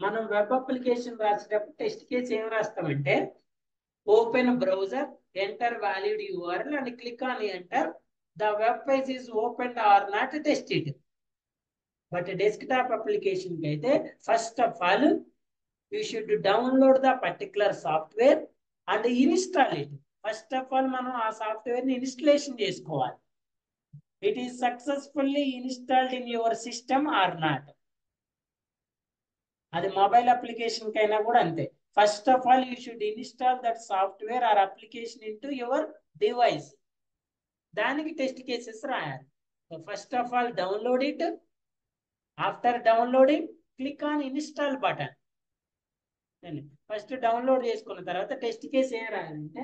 మనం వెబ్ అప్లికేషన్ రాసేటప్పుడు టెస్ట్ కేసు ఏం రాస్తామంటే, open browser, enter valid URL and click on enter, the web page is open or not tested. But desktop application కి అయితే first of all you should download the particular software and install it. First of all మనం ఆ software ని installation చేసుకోవాలి. It is successfully installed in your system or not. అది mobile application కైనా కూడా అంతే. First of all you should install that software or application into your device. దానికి test cases రాయాలి. First of all download it. After downloading click on install button. First download చేసుకున్న తర్వాత test case ఏం రాయాలంటే,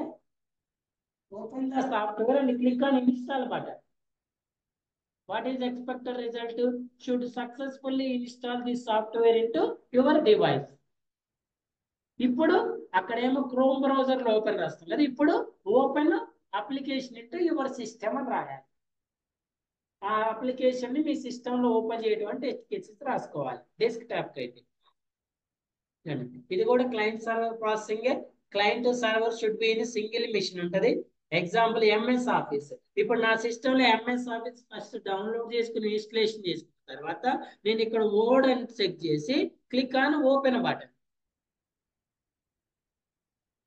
open the software and click on install button. What is expected result? Should successfully install the software into your device. ఇప్పుడు అక్కడేమో chrome browser లో open రాస్తాం కదా, ఇప్పుడు open application into your system అని రాయాలి. ఆ అప్లికేషన్ ని మీ సిస్టమ్ లో ఓపెన్ చేయడం టెస్ట్ కేసెస్ రాసుకోవాలి డెస్క్ టాప్ కి అయితే. ఇది కూడా client server processing. Client server should be in single machine ఉంటది. Example MS Office. ఇప్పుడు నా సిస్టమ్ లో MS ఆఫీస్ ఫస్ట్ డౌన్లోడ్ చేసుకుని ఇన్స్టలేషన్ చేసుకున్న తర్వాత నేను ఇక్కడ వర్డ్ అని చెక్ చేసి క్లిక్ ఆన్ ఓపెన్ బటన్.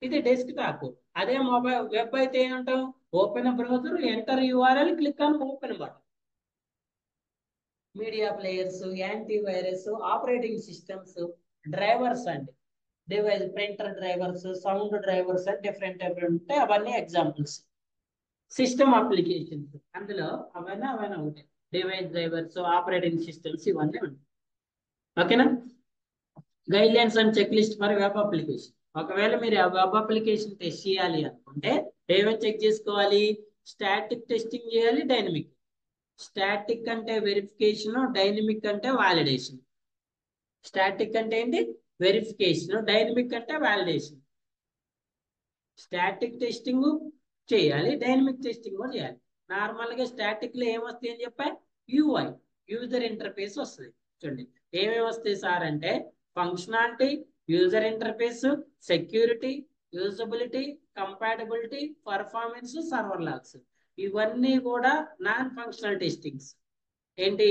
ఇది డెస్క్టాప్. అదే మొబైల్ వెబ్ అయితే ఏమంటాం, open browser, enter URL, click on open button. Media players, antivirus, operating systems, drivers అండి, device printer drivers, sound drivers అని డిఫరెంట్ డిఫరెంట్ ఉంటాయి. అవన్నీ ఎగ్జాంపుల్స్. సిస్టమ్ అప్లికేషన్స్ అందులో అవన్నీ ఉంటాయి. డివైస్ డ్రైవర్స్, ఆపరేటింగ్ సిస్టమ్స్ ఇవన్నీ ఉంటాయి. ఓకేనా. Guidelines and checklist for web application. ఒకవేళ మీరు ఆ వెబ్ అప్లికేషన్ టెస్ట్ చేయాలి అనుకుంటే ఏమేమి చెక్ చేసుకోవాలి? స్టాటిక్ టెస్టింగ్ చేయాలి, డైనమిక్. స్టాటిక్ అంటే వెరిఫికేషన్, డైనమిక్ అంటే వాలిడేషన్. స్టాటిక్ అంటే ఏంటి? వెరిఫికేషన్. డైనమిక్ అంటే వాలిడేషన్. స్టాటిక్ టెస్టింగ్ చేయాలి, డైనమిక్ టెస్టింగ్ కూడా చేయాలి. నార్మల్గా స్టాటిక్ లో ఏమొస్తాయి అని చెప్పా? యూఐ, యూజర్ ఇంటర్ఫేస్ వస్తుంది. చూడండి ఏమేమి వస్తాయి సార్ అంటే functionality, user interface, security, usability, compatibility, performance, server logs. ఇవన్నీ కూడా నాన్ ఫంక్షనల్ టెస్టింగ్స్. ఏంటి?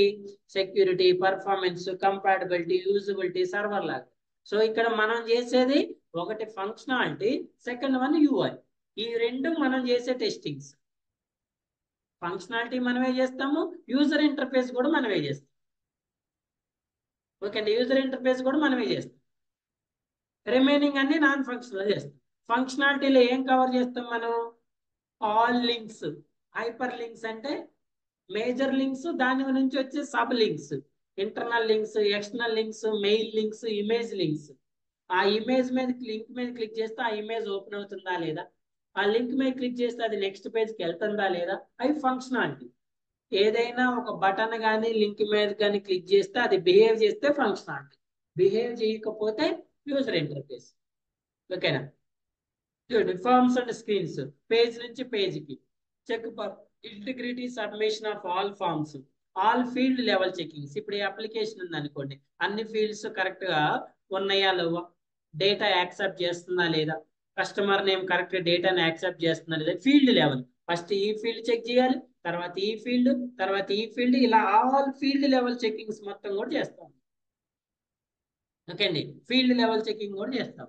Security, performance, compatibility, usability, server log. So ఇక్కడ మనం చేసేది ఒకటి ఫంక్షనాలిటీ, సెకండ్ వన్ యూఐ. ఈ రెండు మనం చేసే టెస్టింగ్స్. ఫంక్షనాలిటీ మనమే చేస్తాము, యూజర్ ఇంటర్ఫేస్ కూడా మనమే చేస్తాం. ఓకే అండి, యూజర్ ఇంటర్ఫేస్ కూడా మనమే చేస్తాం. రిమైనింగ్ అన్ని నాన్ ఫంక్షనల్ చేస్తాం. ఫంక్షనాలిటీలో ఏం కవర్ చేస్తాం మనం? ఆల్ లింక్స్, హైపర్ లింక్స్ అంటే మేజర్ లింక్స్, దాని నుంచి వచ్చే sub links, internal links, external links, mail links, image links. ఆ ఇమేజ్ మీద లింక్ మీద క్లిక్ చేస్తే ఆ ఇమేజ్ ఓపెన్ అవుతుందా లేదా, ఆ లింక్ మీద క్లిక్ చేస్తే అది నెక్స్ట్ పేజ్కి వెళ్తుందా లేదా, అవి ఫంక్షనాలిటీ. ఏదైనా ఒక బటన్ కానీ లింక్ మీద కానీ క్లిక్ చేస్తే అది బిహేవ్ చేస్తే ఫంక్షనాలిటీ, బిహేవ్ చేయకపోతే యూజర్ ఇంటర్ఫేస్. ఓకేనా. చూడండి ఫార్మ్స్ అండ్ స్క్రీన్స్, పేజ్ నుంచి పేజ్కి check for integrity, submission of all forms, all field level checkings. ఇప్పుడు ఈ అప్లికేషన్ ఉంది అనుకోండి, అన్ని ఫీల్డ్స్ కరెక్ట్ గా ఉన్నాయా లేవా, డేటా యాక్సెప్ట్ చేస్తుందా లేదా, కస్టమర్ నేమ్ కరెక్ట్ డేటాని యాక్సెప్ట్ చేస్తుందా లేదా, ఫీల్డ్ లెవెల్. ఫస్ట్ ఈ ఫీల్డ్ చెక్ చేయాలి, తర్వాత ఈ ఫీల్డ్, తర్వాత ఈ ఫీల్డ్, ఇలా ఆల్ ఫీల్డ్ లెవెల్ చెకింగ్స్ మొత్తం కూడా చేస్తాం. ఓకే అండి, ఫీల్డ్ లెవెల్ చెకింగ్ కూడా చేస్తాం.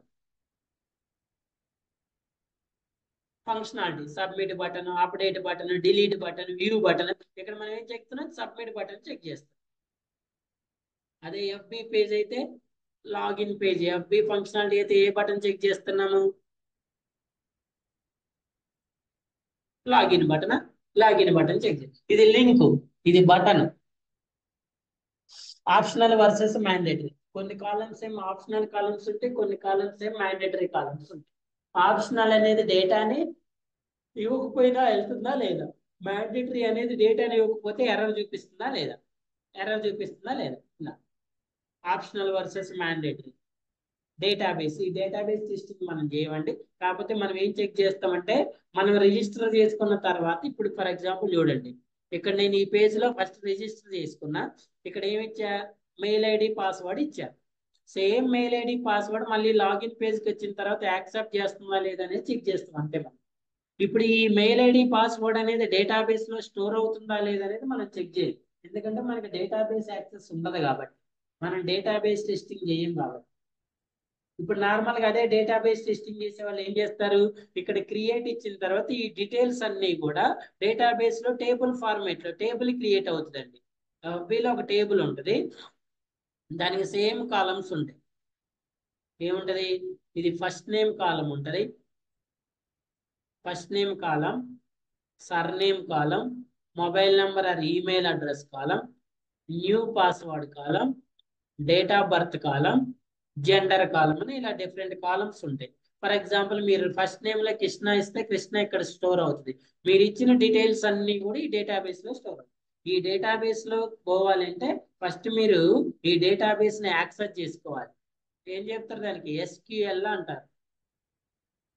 Functionality, submit button, update button, delete button, view button. ఇక్కడ మనం ఏం చెప్తున్నాం? సబ్మిట్ బటన్ చెక్ చేస్తాం. అదే ఎఫ్బి పేజ్ అయితే లాగిన్ పేజ్. ఎఫ్బి ఫంక్షనాలిటీ అయితే ఏ బటన్ చెక్ చేస్తున్నాము? Login button. Login button check చేస్తాం. ఇది లింక్, ఇది బటన్. Optional versus mandatory. కొన్ని కాలమ్స్ ఏం ఆప్షనల్ కాలమ్స్ ఉంటాయి, కొన్ని కాలమ్స్ ఏం మ్యాండేటరీ కాలమ్స్ ఉంటాయి. ఆప్షనల్ అనేది డేటాని ఇవ్వకపోయినా వెళ్తుందా లేదా, మ్యాండేటరీ అనేది డేటాని ఇవ్వకపోతే ఎర్రర్ చూపిస్తుందా లేదా, ఎర్రర్ చూపిస్తుందా లేదా. ఇలా ఆప్షనల్ వర్సెస్ మ్యాండేటరీ. డేటాబేస్, ఈ డేటాబేస్ టెస్టింగ్ మనం చేయమండి. కాకపోతే మనం ఏం చెక్ చేస్తామంటే మనం రిజిస్టర్ చేసుకున్న తర్వాత, ఇప్పుడు ఫర్ ఎగ్జాంపుల్ చూడండి, ఇక్కడ నేను ఈ పేజ్ లో ఫస్ట్ రిజిస్టర్ చేసుకున్నా. ఇక్కడ ఏమి ఇచ్చా? మెయిల్ ఐడి, పాస్వర్డ్ ఇచ్చా. సేమ్ మెయిల్ ఐడి, పాస్వర్డ్ మళ్ళీ లాగిన్ పేజ్కి వచ్చిన తర్వాత యాక్సెప్ట్ చేస్తుందా లేదా అనేది చెక్ చేస్తాం అంతే మనం. ఇప్పుడు ఈ మెయిల్ ఐడి, పాస్వర్డ్ అనేది డేటాబేస్ లో స్టోర్ అవుతుందా లేదా అనేది మనం చెక్ చేయాలి. ఎందుకంటే మనకి డేటాబేస్ యాక్సెస్ ఉండదు కాబట్టి, మనం డేటాబేస్ టెస్టింగ్ చేయం కాబట్టి. ఇప్పుడు నార్మల్ గా అదే డేటాబేస్ టెస్టింగ్ చేసే వాళ్ళు ఏం చేస్తారు? ఇక్కడ క్రియేట్ ఇచ్చిన తర్వాత ఈ డీటెయిల్స్ అన్ని కూడా డేటాబేస్ లో టేబుల్ ఫార్మేట్ లో టేబుల్ క్రియేట్ అవుతుందండి. వీళ్ళు ఒక టేబుల్ ఉంటుంది, దానికి సేమ్ కాలమ్స్ ఉంటాయి. ఏముంటది? ఇది ఫస్ట్ నేమ్ కాలం ఉంటది, first name column, surname column, mobile number or email address column, new password column, date of birth column, gender column అని ఇలా డిఫరెంట్ కాలమ్స్ ఉంటాయి. ఫర్ ఎగ్జాంపుల్ మీరు ఫస్ట్ నేమ్ లో కృష్ణ ఇస్తే కృష్ణ ఇక్కడ స్టోర్ అవుతుంది. మీరు ఇచ్చిన డీటెయిల్స్ అన్ని కూడా ఈ డేటాబేస్ లో స్టోర్ అవుతుంది. ఈ డేటాబేస్ లో పోవాలంటే ఫస్ట్ మీరు ఈ డేటాబేస్ ని యాక్సెస్ చేసుకోవాలి. ఏం చెప్తారు దానికి? ఎస్క్యూఎల్ అంటారు,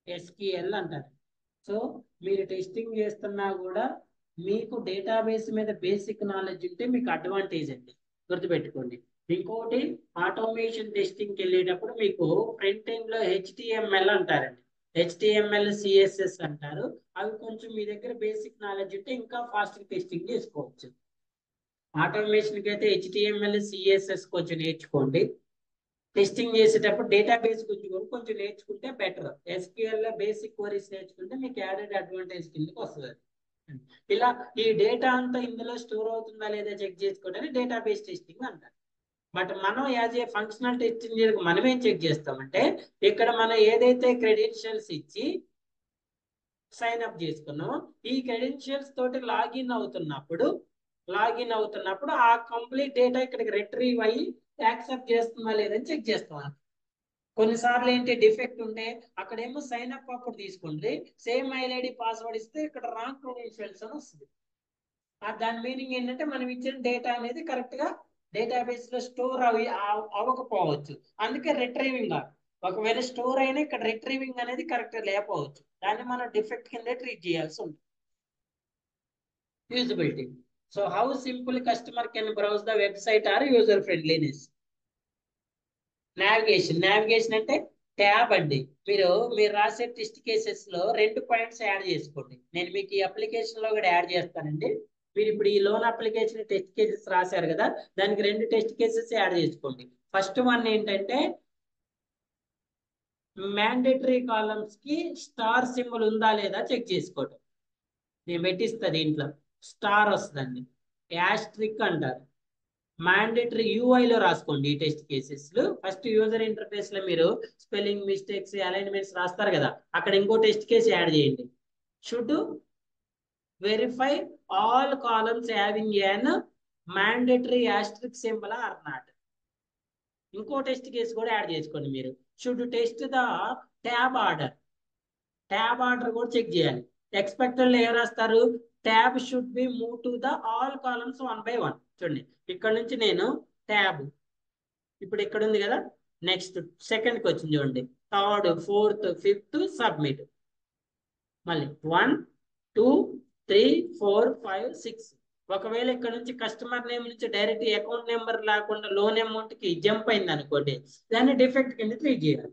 ఎస్క్యూఎల్ అంటారు. సో మీరు టెస్టింగ్ చేస్తున్నా కూడా మీకు డేటాబేస్ మీద బేసిక్ నాలెడ్జ్ ఉంటే మీకు అడ్వాంటేజ్ అండి, గుర్తుపెట్టుకోండి. ఇంకోటి, ఆటోమేషన్ టెస్టింగ్కి వెళ్ళేటప్పుడు మీకు ఫ్రంట్ ఎండ్ లో హెచ్టిఎంఎల్ అంటారండి, హెచ్టిఎంఎల్, సిఎస్ఎస్ అంటారు. అవి కొంచెం మీ దగ్గర బేసిక్ నాలెడ్జ్ ఉంటే ఇంకా ఫాస్ట్ టెస్టింగ్ చేసుకోవచ్చు. ఆటోమేషన్కి అయితే హెచ్టిఎంఎల్, సిఎస్ఎస్ కొంచెం నేర్చుకోండి. టెస్టింగ్ చేసేటప్పుడు డేటాబేస్ గురించి కూడా కొంచెం నేర్చుకుంటే బెటర్. ఎస్క్యూఎల్ లో బేసిక్ క్వరీస్ నేర్చుకుంటే మీకు యాడెడ్ అడ్వాంటేజ్ కిందకి వస్తుంది. ఇలా ఈ డేటా అంతా ఇందులో స్టోర్ అవుతుందా లేదా చెక్ చేసుకోవడానికి డేటాబేస్ టెస్టింగ్ అంటారు. బట్ మనం as a functional test engineer మనం ఏం చెక్ చేస్తామంటే, ఇక్కడ మనం ఏదైతే క్రెడెన్షియల్స్ ఇచ్చి సైన్ అప్ చేసుకున్నామో ఈ క్రెడెన్షియల్స్ తోటి లాగిన్ అవుతున్నప్పుడు ఆ కంప్లీట్ డేటా ఇక్కడికి రిట్రీవ్ అయ్యి యాక్సెప్ట్ చేస్తుందా లేదని చెక్ చేస్తాం. కొన్నిసార్లు ఏంటి డిఫెక్ట్ ఉంటే అక్కడేమో సైన్ అప్ అప్పుడు తీసుకోండి, సేమ్ మెయిల్ ఐడి పాస్వర్డ్ ఇస్తే ఇక్కడ రాంగ్ క్రెడెన్షియల్స్ అని వస్తుంది. దాని మీనింగ్ ఏంటంటే మనం ఇచ్చిన డేటా అనేది కరెక్ట్ గా డేటాబేస్ లో స్టోర్ అవ్వకపోవచ్చు, అందుకే రిట్రీవింగ్. ఒకవేళ స్టోర్ అయినా ఇక్కడ రిట్రీవింగ్ అనేది కరెక్ట్ లేకపోవచ్చు, దాన్ని మనం డిఫెక్ట్ కింద ట్రీట్ చేయాల్సి ఉంటుంది. Usability. So how simple customer can browse the website are user friendliness. Navigation అంటే ట్యాబ్ అండి. మీరు రాసే టెస్ట్ కేసెస్ లో 2 పాయింట్స్ యాడ్ చేసుకోండి. నేను మీకు ఈ అప్లికేషన్ లో కూడా యాడ్ చేస్తానండి. మీరు ఇప్పుడు ఈ లోన్ అప్లికేషన్ టెస్ట్ కేసెస్ రాశారు కదా, దానికి 2 టెస్ట్ కేసెస్ యాడ్ చేసుకోండి. ఫస్ట్ వన్ ఏంటంటే మ్యాండేటరీ కాలమ్స్ కి స్టార్ సింబల్ ఉందా లేదా చెక్ చేసుకోవటం. నేను పెట్టిస్తా దీంట్లో స్టార్ వస్తుందండి, యాస్ట్రిక్ అంటారు. మ్యాండేటరీ యూఐలో రాసుకోండి ఈ టెస్ట్ కేసెస్ లో. ఫస్ట్ యూజర్ ఇంటర్ఫేస్ లో మీరు స్పెల్లింగ్ మిస్టేక్స్ అలైన్మెంట్స్ రాస్తారు కదా, అక్కడ ఇంకో టెస్ట్ కేసు యాడ్ చేయండి. Should verify all columns having an mandatory asterisk symbol or not. ఇంకో టెస్ట్ కేసు కూడా యాడ్ చేసుకోండి మీరు. Should test the tab order కూడా చెక్ చేయాలి. ఎక్స్పెక్టెడ్ లో ఏం రాస్తారు, tab should be move to the all columns 1 by 1. చూడండి ఇక్కడ నుంచి నేను ట్యాబ్ ఇప్పుడు ఇక్కడ ఉంది కదా, నెక్స్ట్ సెకండ్ కి వచ్చింది చూడండి, థర్డ్, ఫోర్త్, ఫిఫ్త్, సబ్మిట్. మళ్ళీ 1 2 3 4 5 6. ఒకవేళ ఇక్కడ నుంచి కస్టమర్ నేమ్ నుంచి డైరెక్ట్ అకౌంట్ నెంబర్ లేకుండా లోన్ అమౌంట్ కి జంప్ అయింది అనుకోండి, దాన్ని డిఫెక్ట్ కింద ట్రీట్ చేయాలి.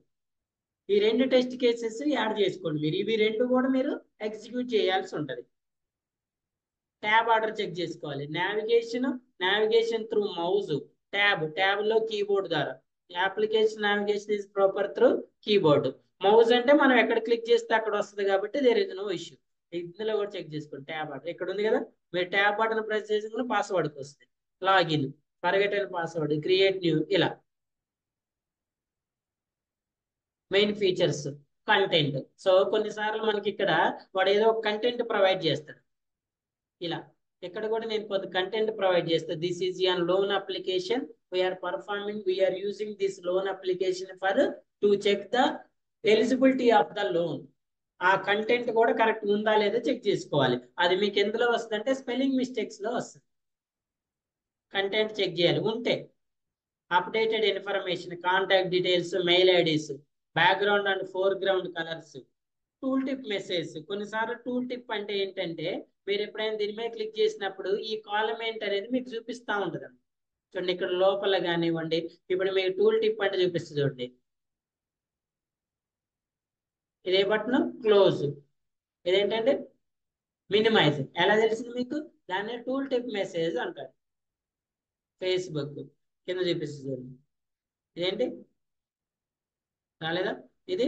ఈ 2 టెస్ట్ కేసెస్ యాడ్ చేసుకోండి మీరు. ఇవి 2 కూడా మీరు ఎగ్జిక్యూట్ చేయాల్సి ఉంటుంది. ట్యాబ్ ఆర్డర్ చెక్ చేసుకోవాలి. Navigation through mouse. ట్యాబ్ లో కీబోర్డ్ ద్వారా. Application navigation is proper through keyboard. Mouse అంటే మనం ఎక్కడ క్లిక్ చేస్తే అక్కడ వస్తుంది కాబట్టి దేర్ ఇస్ నో ఇష్యూ. ఇందులో కూడా చెక్ చేసుకోండి. ట్యాబ్ ఆర్డర్ ఇక్కడ ఉంది కదా, మీరు ట్యాబ్ ఆర్డర్ ప్రెస్ చేసిన పాస్వర్డ్కి వస్తుంది. Login, forgotten password, create new. ఇలా మెయిన్ ఫీచర్స్. కంటెంట్. సో కొన్నిసార్లు మనకి ఇక్కడ వాడు ఏదో కంటెంట్ ప్రొవైడ్ చేస్తాడు. ఇలా ఇక్కడ కూడా నేను కొంత కంటెంట్ ప్రొవైడ్ చేస్తాను. This is an loan application, we are using this loan application for to check the eligibility of the loan. ఆ కంటెంట్ కూడా కరెక్ట్ ఉందా లేదా చెక్ చేసుకోవాలి. అది మీకు ఎందులో వస్తుంది అంటే స్పెల్లింగ్ మిస్టేక్స్ లో వస్తుంది. కంటెంట్ చెక్ చేయాలి. ఉంటే updated information, contact details, mail IDs, background and foreground colours, tool tip message. కొన్నిసార్లు టూల్ టిప్ అంటే ఏంటంటే మీరు ఎప్పుడైనా దీని మీద క్లిక్ చేసినప్పుడు ఈ కాలం ఏంటనేది మీకు చూపిస్తూ ఉంటుంది. చూడండి ఇక్కడ లోపల కానివ్వండి, ఇప్పుడు మీకు టూల్ టిప్ అంటే చూపిస్తుంది చూడండి. ఇదే బటన్ క్లోజ్, ఇదేంటంటే మినిమైజ్. ఎలా తెలిసింది మీకు? దాన్ని టూల్ టిప్ మెసేజ్ అంటారు. ఫేస్బుక్ కింద చూపిస్తుంది చూడండి. ఇదేంటి రాలేదా? ఇది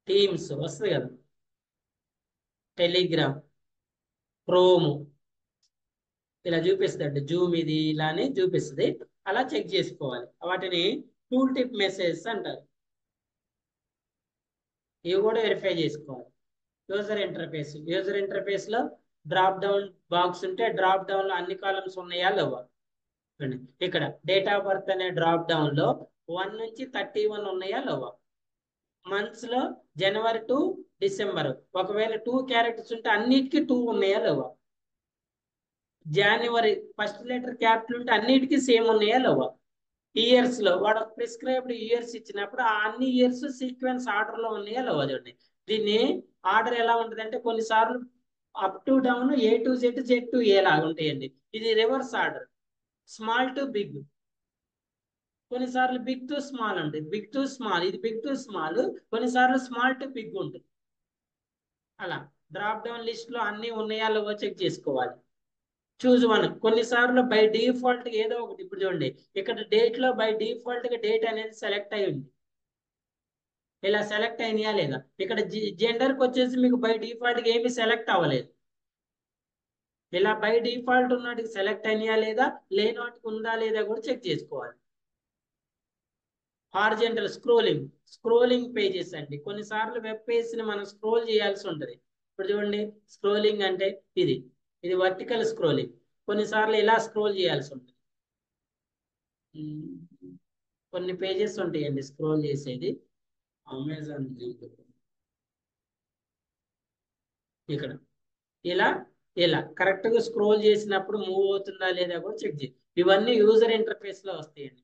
టీమ్స్ వస్తుంది కదా, టెలిగ్రామ్, క్రోమ్, ఇలా చూపిస్తుంది. జూమ్ ఇది ఇలానే చూపిస్తుంది. అలా చెక్ చేసుకోవాలి. వాటిని టూల్ టిప్ మెసేజ్ అంటారు. ఇవి కూడా వెరిఫై చేసుకోవాలి. యూజర్ ఇంటర్ఫేస్ లో డ్రాప్ డౌన్ బాక్స్ ఉంటే డ్రాప్ డౌన్ లో అన్ని కాలమ్స్ ఉన్నాయా లేవా. ఇక్కడ డేట్ ఆఫ్ బర్త్ అనే డ్రాప్ డౌన్ లో 1 నుంచి 31 ఉన్నాయా లేవా. మంత్స్ లో జనవరి టు డిసెంబర్, ఒకవేళ 2 క్యారెక్టర్స్ ఉంటే అన్నిటికీ 2 ఉన్నాయా లేవా. జనవరి ఫస్ట్ లెటర్ క్యాపిటల్ ఉంటే అన్నిటికీ సేమ్ ఉన్నాయా లేవా. ఇయర్స్ లో వాడు ప్రిస్క్రైబ్డ్ ఇయర్స్ ఇచ్చినప్పుడు ఆ అన్ని ఇయర్స్ సీక్వెన్స్ ఆర్డర్ లో ఉన్నాయా లేవా. చూడండి దీన్ని ఆర్డర్ ఎలా ఉంటుంది అంటే కొన్నిసార్లు up to down, A to Z, Z to A లాగా ఉంటాయండి. ఇది reverse order, small to big. కొన్నిసార్లు బిగ్ టు స్మాల్ ఉంటుంది, బిగ్ టు స్మాల్. ఇది బిగ్ టు స్మాల్, కొన్నిసార్లు స్మాల్ టు బిగ్ ఉంటుంది. అలా డ్రాప్ డౌన్ లిస్ట్ లో అన్ని ఉన్నాయా లేవో చెక్ చేసుకోవాలి. Choose one. కొన్నిసార్లు బై డిఫాల్ట్ ఏదో ఒకటి, ఇప్పుడు చూడండి ఇక్కడ డేట్ లో బై డిఫాల్ట్ గా డేట్ అనేది సెలెక్ట్ అయి ఉంది. ఇలా సెలెక్ట్ అయినాయా లేదా? ఇక్కడ జెండర్ కి వచ్చేసి మీకు బై డిఫాల్ట్ గా ఏమి సెలెక్ట్ అవ్వలేదు. ఇలా బై డిఫాల్ట్ ఉన్నటికి సెలెక్ట్ అయినాయా లేదా, లేని వాటికి ఉందా లేదా కూడా చెక్ చేసుకోవాలి. హారిజంటల్ స్క్రోలింగ్ పేజెస్ అండి. కొన్నిసార్లు వెబ్ పేజ్ ని మనం స్క్రోల్ చేయాల్సి ఉంటుంది. ఇప్పుడు చూడండి స్క్రోలింగ్ అంటే ఇది వర్టికల్ స్క్రోలింగ్. కొన్నిసార్లు ఇలా స్క్రోల్ చేయాల్సి ఉంటుంది. కొన్ని పేజెస్ ఉంటాయండి స్క్రోల్ చేసేది. అమెజాన్ ఇక్కడ ఇలా ఇలా కరెక్ట్ గా స్క్రోల్ చేసినప్పుడు మూవ్ అవుతుందా లేదా కూడా చెక్ చేయాలి. ఇవన్నీ యూజర్ ఇంటర్ఫేస్ లో వస్తాయండి.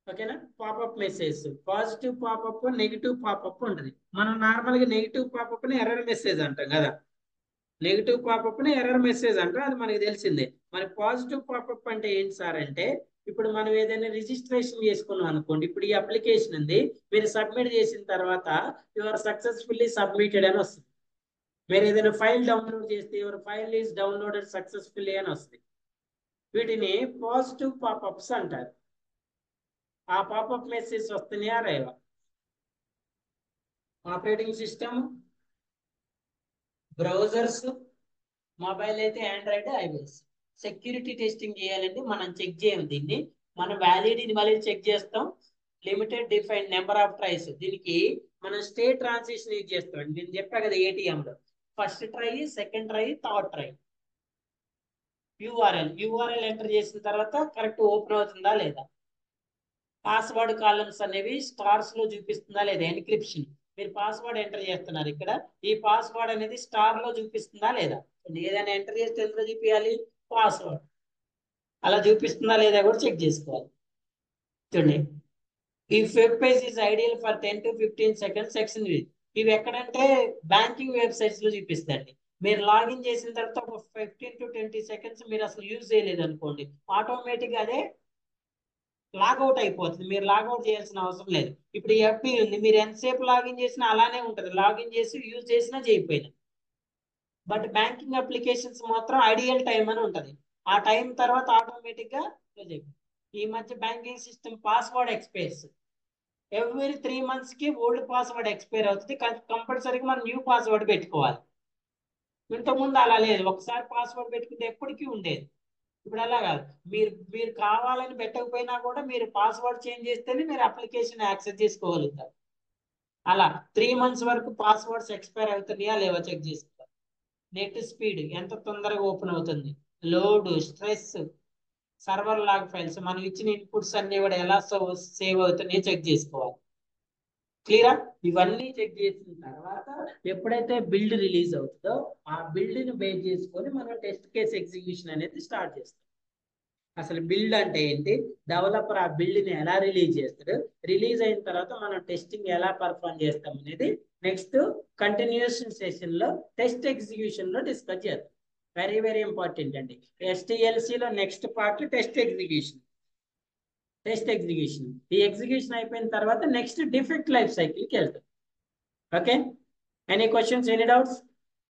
ఓకేనా? Popup message, positive popup, negative popup ఉంటుంది. మనం నార్మల్ గా నెగిటివ్ పాపప్ ని ఎర్రర్ మెసేజ్ అంటాం కదా. నెగిటివ్ పాపప్ ని ఎర్రర్ మెసేజ్ అంటాం, అది మనకి తెలిసిందే. మరి పాజిటివ్ పాపప్ అంటే ఏంటి సార్ అంటే, ఇప్పుడు మనం ఏదైనా రిజిస్ట్రేషన్ చేసుకున్నాం అనుకోండి. ఇప్పుడు ఈ అప్లికేషన్ ఉంది, మీరు సబ్మిట్ చేసిన తర్వాత యువర్ సక్సెస్ఫుల్లీ సబ్మిటెడ్ అని వస్తుంది. మీరు ఏదైనా ఫైల్ డౌన్లోడ్ చేస్తే your file is downloaded successfully అని వస్తుంది. వీటిని పాజిటివ్ పాపప్స్ అంటారు. ఆ పాపప్ మెసేజ్ వస్తున్నాయా రేవా? ఆపరేటింగ్ సిస్టమ్, బ్రౌజర్స్, మొబైల్ అయితే ఆండ్రాయిడ్, ఐఓఎస్. సెక్యూరిటీ టెస్టింగ్ చేయాలంటే మనం చెక్ చేయం దీన్ని. మనం వ్యాలిడిటీ మళ్ళీ చెక్ చేస్తాం. Limited defined number of tries. దీనికి మనం స్టేట్ ట్రాన్సిషన్ యూజ్ చేస్తాం. నేను చెప్పా కదా ATM లో first try, second try, third try. URL enter చేసిన తర్వాత కరెక్ట్ ఓపెన్ అవుతుందా లేదా. పాస్వర్డ్ కాలమ్స్ అనేవి స్టార్స్ లో చూపిస్తుందా లేదా, ఎన్క్రిప్షన్. మీరు పాస్వర్డ్ ఎంటర్ చేస్తున్నారు, ఇక్కడ ఈ పాస్వర్డ్ అనేది స్టార్ లో చూపిస్తుందా లేదా. ఏదైనా ఎంటర్ చేస్తే ఎందులో చూపించాలి, పాస్వర్డ్. అలా చూపిస్తుందా లేదా కూడా చెక్ చేసుకోవాలి. చూడండి, ఈ web page is ideal for 10 to 15 seconds section. ఇవి ఎక్కడంటే బ్యాంకింగ్ వెబ్సైట్స్ లో చూపిస్తాయండి. మీరు లాగిన్ చేసిన తర్వాత ఒక 15 to 20 seconds మీరు అసలు యూజ్ చేయలేదు అనుకోండి, ఆటోమేటిక్ అదే లాగౌట్ అయిపోతుంది. మీరు లాగౌట్ చేయాల్సిన అవసరం లేదు. ఇప్పుడు ఈ FB ఉంది, మీరు ఎంతసేపు లాగిన్ చేసినా అలానే ఉంటుంది. లాగిన్ చేసి యూజ్ చేసినా చేయకపోయినా. బట్ బ్యాంకింగ్ అప్లికేషన్స్ మాత్రం ఐడియల్ టైం అని ఉంటుంది. ఆ టైం తర్వాత ఆటోమేటిక్ గా ఈ మధ్య banking system password expires. Every 3 months కి ఓల్డ్ పాస్వర్డ్ ఎక్స్పైర్ అవుతుంది. కంపల్సరీగా మనం న్యూ పాస్వర్డ్ పెట్టుకోవాలి. ఇంతకుముందు అలా లేదు, ఒకసారి పాస్వర్డ్ పెట్టుకుంటే ఎప్పటికీ ఉండేది. ఇప్పుడు అలా కాదు, మీరు కావాలని పెట్టకపోయినా కూడా మీరు పాస్వర్డ్ చేంజ్ చేస్తేనే మీరు అప్లికేషన్ యాక్సెస్ చేసుకోగలుగుతారు. అలా 3 months వరకు పాస్వర్డ్స్ ఎక్స్పైర్ అవుతున్నాయా లేవో చెక్ చేసుకోవాలి. నెట్ స్పీడ్ ఎంత తొందరగా ఓపెన్ అవుతుంది, load, stress, server log files, మనం ఇచ్చిన ఇన్పుట్స్ అన్ని కూడా ఎలా సేవ్ అవుతున్నాయో చెక్ చేసుకోవాలి. క్లియరా? ఇవన్నీ చెక్ చేసిన తర్వాత ఎప్పుడైతే బిల్డ్ రిలీజ్ అవుతుందో ఆ బిల్డ్ ని బేస్ చేసుకొని మనం టెస్ట్ కేస్ ఎగ్జిక్యూషన్ అనేది స్టార్ట్ చేస్తాం. అసలు బిల్డ్ అంటే ఏంటి, డెవలపర్ ఆ బిల్డ్ ని ఎలా రిలీజ్ చేస్తాడు, రిలీజ్ అయిన తర్వాత మనం టెస్టింగ్ ఎలా పర్ఫామ్ చేస్తాం అనేది నెక్స్ట్ కంటిన్యూస్ సెషన్ లో టెస్ట్ ఎగ్జిక్యూషన్ లో డిస్కస్ చేద్దాం. వెరీ వెరీ ఇంపార్టెంట్ అండి. STLC లో నెక్స్ట్ పార్ట్ టెస్ట్ ఎగ్జిక్యూషన్. ఈ ఎగ్జిక్యూషన్ అయిపోయిన తర్వాత నెక్స్ట్ డిఫెక్ట్ లైఫ్ సైకిల్ కి వెళ్తాం. Okay, any questions, any doubts?